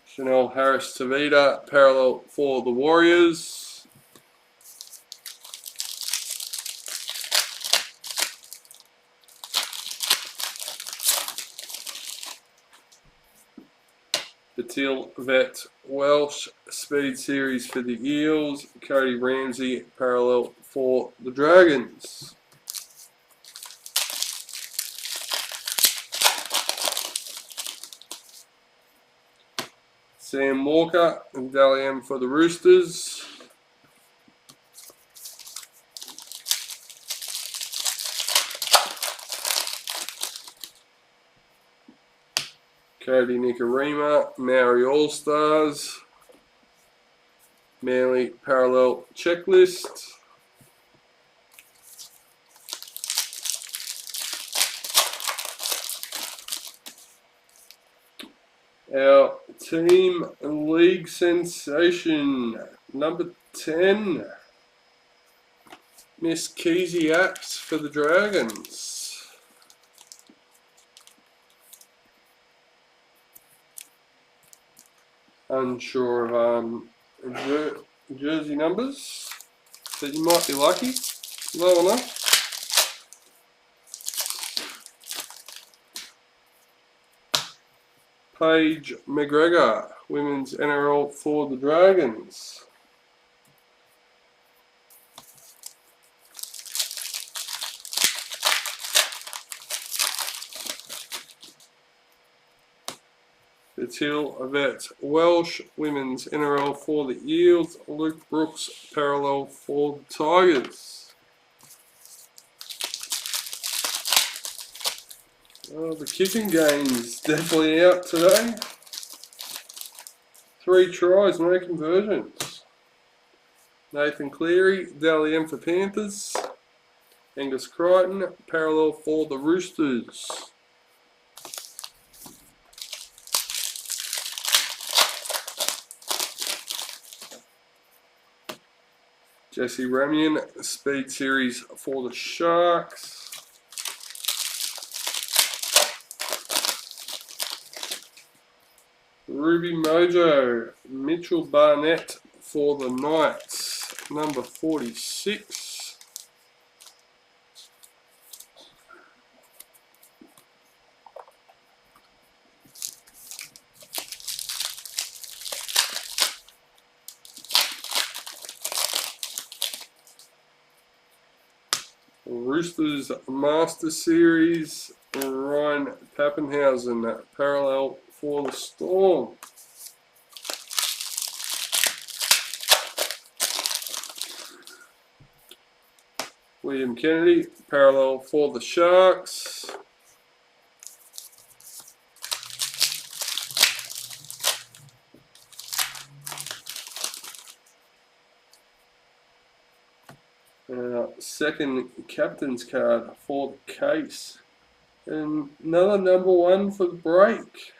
Chanel Harris Tavita, parallel for the Warriors. Patil Vet Welsh, Speed Series for the Eels. Cody Ramsey, parallel for the Dragons. Sam Walker and Dally M for the Roosters. Cody Nikarima, Maori All-Stars. Manly parallel checklist. Our team league sensation, number 10, Miss Keezy Apps for the Dragons. Unsure of jersey numbers, but you might be lucky. Low enough. Paige McGregor, Women's NRL for the Dragons. Patil Avet Welsh, Women's NRL for the Eels. Luke Brooks, parallel for the Tigers. Oh, the kicking game's definitely out today. 3 tries, no conversions. Nathan Cleary, Dally M for Panthers. Angus Crichton, parallel for the Roosters. Jesse Ramian, Speed Series for the Sharks. Ruby Mojo, Mitchell Barnett for the Knights, number 46. Roosters Master Series, Ryan Pappenhausen, parallel for the Storm. William Kennedy, parallel for the Sharks. Second captain's card for the case. And another number 1 for the break.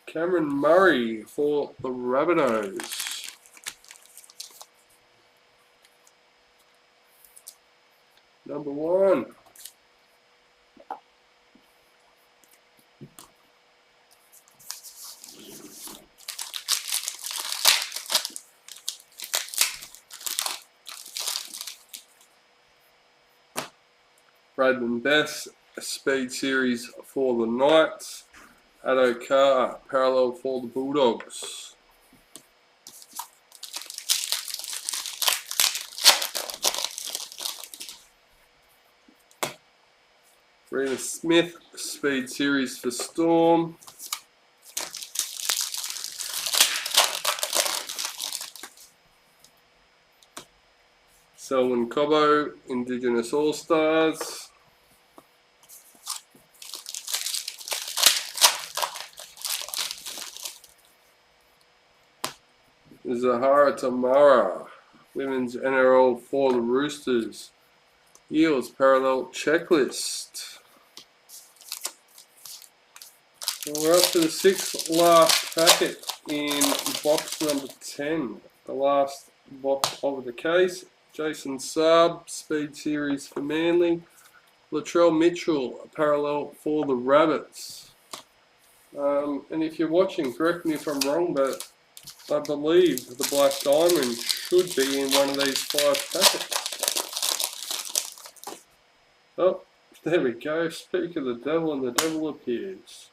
Cameron Murray for the Rabbitohs. Number 1. Bradman Best, Speed Series for the Knights. Addo Carr, parallel for the Bulldogs. Reina Smith, Speed Series for Storm. Selwyn Cobbo, Indigenous All-Stars. Zahara Tamara, Women's NRL for the Roosters. Eels Parallel Checklist. And we're up to the 6th last packet in box number 10. The last box of the case. Jason Saab, Speed Series for Manly. Latrell Mitchell, parallel for the Rabbits. And if you're watching, correct me if I'm wrong, but I believe the Black Diamond should be in one of these 5 packets. Oh, there we go. Speak of the devil, and the devil appears.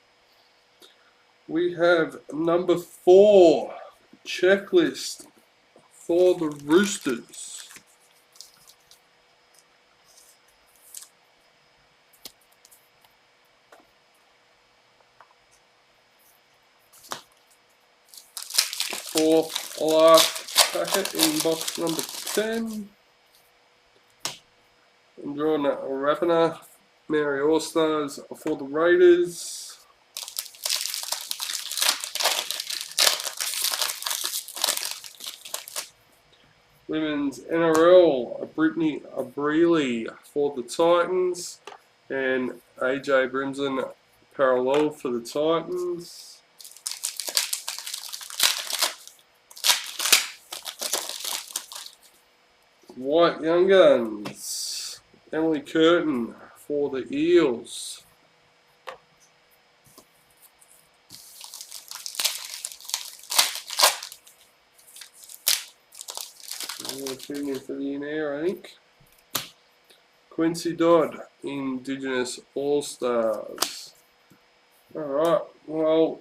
We have number 4 checklist for the Roosters. Fourth last packet in box number 10. I'm drawing a Rapana, Mary All-Stars for the Raiders. Women's NRL, Brittany Brealey for the Titans. And AJ Brimson, parallel for the Titans. White Young Guns, Emily Curtin for the Eels. Tuning for the in-air, I think. Quincy Dodd, Indigenous All-Stars. Alright, well,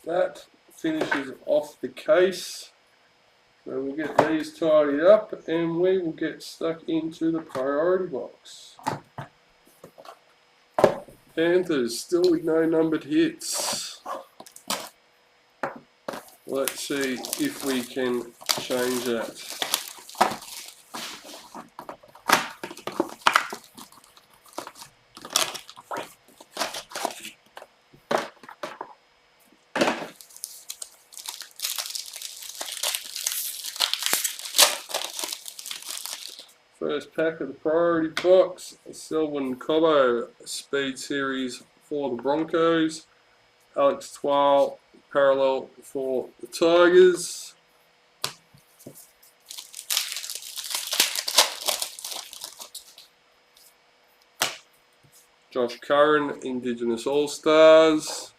that finishes off the case. So we'll get these tidied up and we will get stuck into the priority box. Panthers still with no numbered hits. Let's see if we can change that. First pack of the priority box, Selwyn Cobbo, Speed Series for the Broncos. Alex Twal, parallel for the Tigers. Josh Curran, Indigenous All-Stars.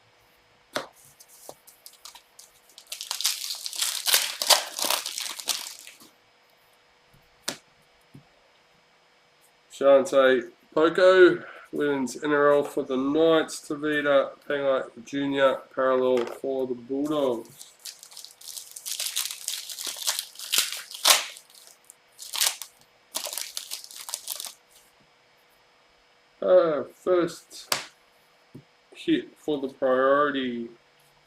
Shante Poco, Women's NRL for the Knights. Tavita Pangai Jr., parallel for the Bulldogs. First hit for the priority.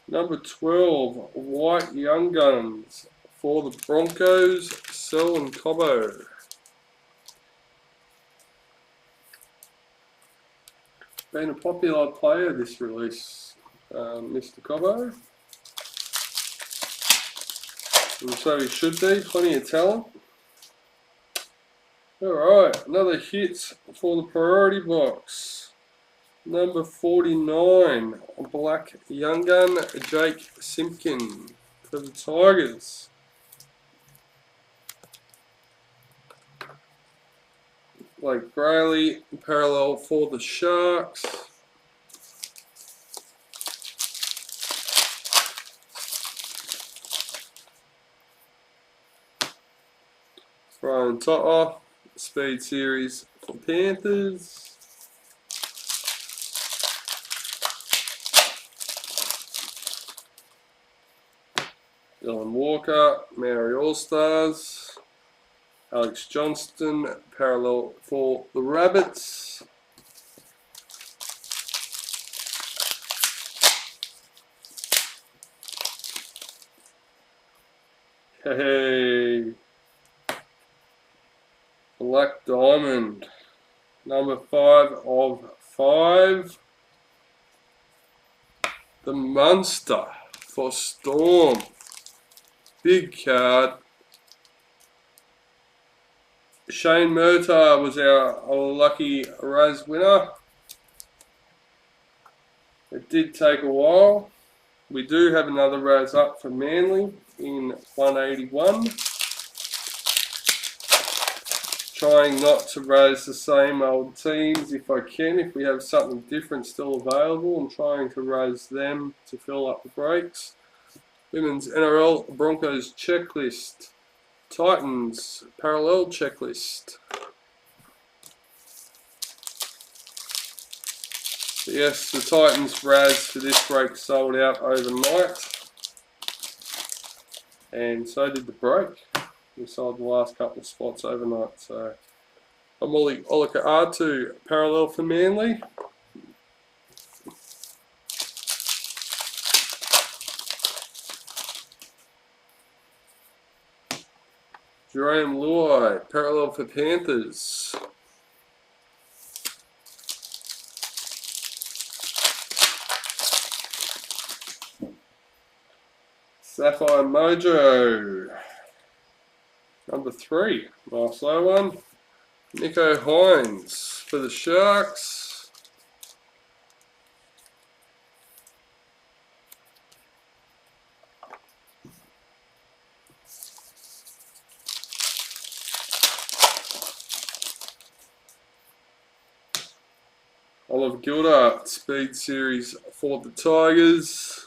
Number 12, White Young Guns for the Broncos, Selwyn Cobbo. been a popular player this release, Mr. Cobbo. And so he should be, plenty of talent. Alright, another hit for the priority box. Number 49, Black Young Gun, Jake Simpkin for the Tigers. Blake Brayley, parallel for the Sharks. Brian Totter, Speed Series for Panthers. Dylan Walker, Maori All-Stars. Alex Johnston, parallel for the Rabbits. Hey, Black Diamond, number 5 of 5. The Munster for Storm. Big card. Shane Murtagh was our lucky Raz winner. It did take a while. We do have another Raz up for Manly in 181. Trying not to Raz the same old teams if I can. If we have something different still available, I'm trying to Raz them to fill up the breaks. Women's NRL Broncos checklist. Titans parallel checklist. Yes, the Titans Raz for this break sold out overnight, and so did the break. We sold the last couple of spots overnight. So I'm Ollie Olika R2 parallel for Manly. Jerome Luai, parallel for Panthers. Sapphire Mojo, number 3, nice low one. Nico Hines for the Sharks. Olive Gilda, Speed Series for the Tigers.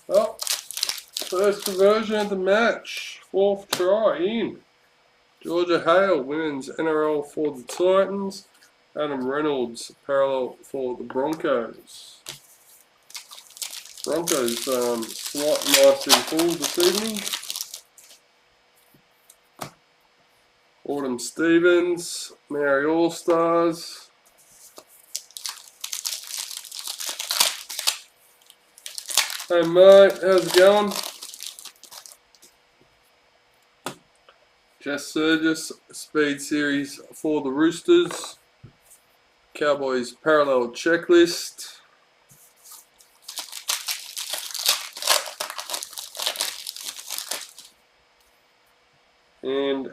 Oh, first conversion of the match, 4th try in. Georgia Hale, Women's NRL for the Titans. Adam Reynolds, parallel for the Broncos. Broncos slot nice and full this evening. Autumn Stevens, Maori All-Stars. Hey mate, how's it going? Jess Surgis, Speed Series for the Roosters. Cowboys parallel checklist. And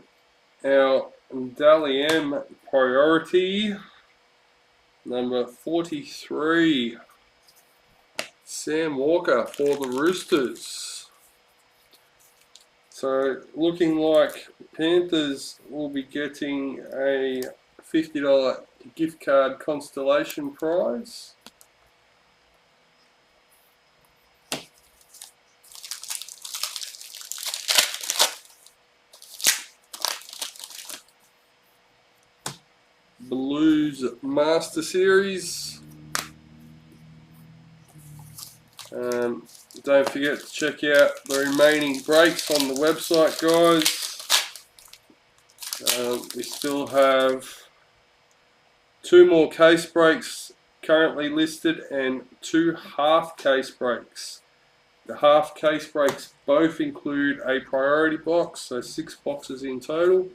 our Dally M priority, number 43, Sam Walker for the Roosters. So looking like Panthers will be getting a $50 gift card constellation prize. Blues Master Series. Don't forget to check out the remaining breaks on the website, guys. We still have 2 more case breaks currently listed and 2 half case breaks The half case breaks both include a priority box, so 6 boxes in total.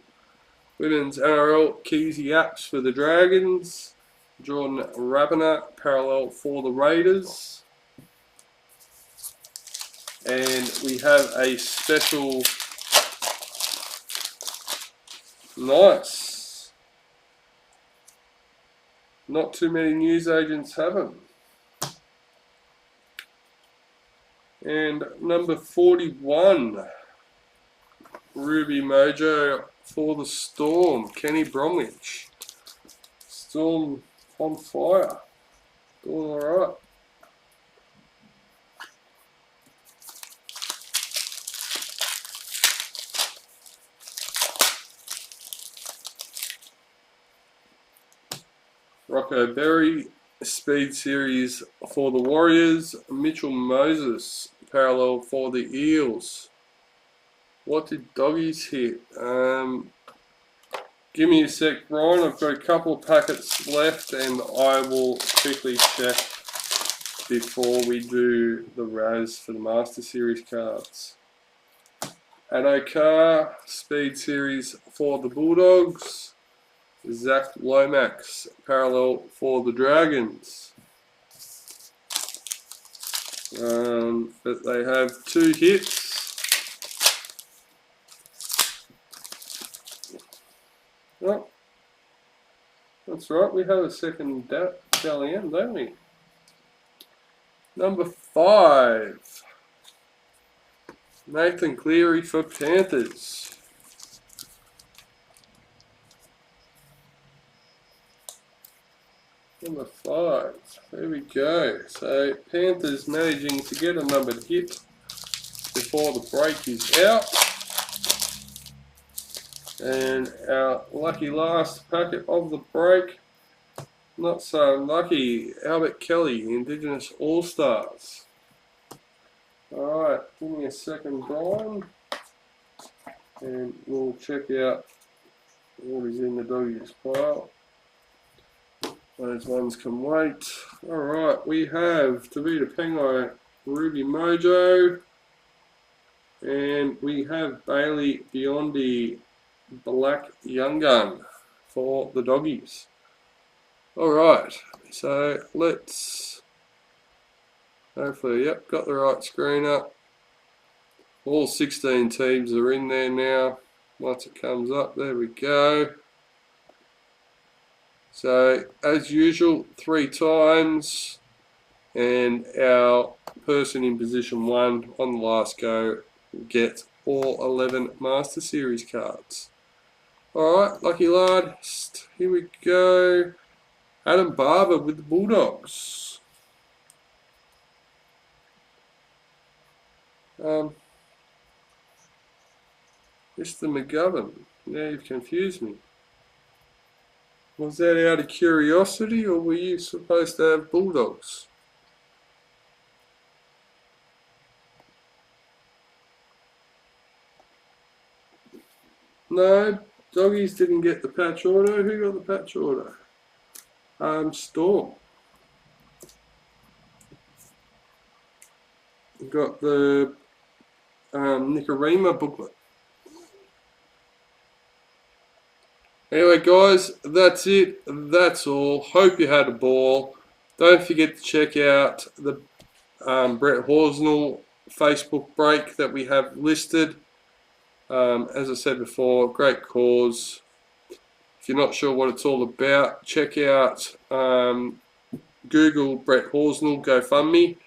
Women's NRL Keezy Apps for the Dragons. Jordan Rabiner parallel for the Raiders. And we have a special, nice, not too many newsagents have them. And number 41, Ruby Mojo for the Storm, Kenny Bromwich. Storm on fire, doing alright. Rocco Berry, Speed Series for the Warriors. Mitchell Moses, parallel for the Eels. What did Doggies hit? Give me a sec, Brian. I've got a couple of packets left and I will quickly check before we do the Raz for the Master Series cards. Adokar, Speed Series for the Bulldogs. Zach Lomax, parallel for the Dragons. But they have 2 hits. Oh, that's right, we have a second Dalian, don't we? Number 5, Nathan Cleary for Panthers. Number 5, there we go. So Panthers managing to get a numbered hit before the break is out. And our lucky last packet of the break, not so lucky, Albert Kelly, Indigenous All-Stars. Alright, give me a second, Brian, and we'll check out what is in the Doggies pile. Those ones can wait. Alright, we have Tavita Pengai, Ruby Mojo, and we have Bailey Biondi, Black Young Gun for the Doggies. Alright, so let's hopefully, yep, got the right screen up. All 16 teams are in there now. Once it comes up, there we go. So as usual, 3 times, and our person in position 1 on the last go will get all 11 Master Series cards. Alright, lucky last, here we go. Adam Barber with the Bulldogs. Mr. McGovern, now you've confused me. Was that out of curiosity, or were you supposed to have Bulldogs? No, Doggies didn't get the patch auto. Who got the patch auto? Storm. Got the Nicarima booklet. Anyway guys, that's it. That's all. Hope you had a ball. Don't forget to check out the Brett Horsnell Facebook break that we have listed. As I said before, great cause. If you're not sure what it's all about, check out Google Brett Horsnell GoFundMe,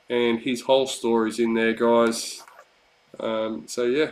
and his whole story's in there, guys. So yeah.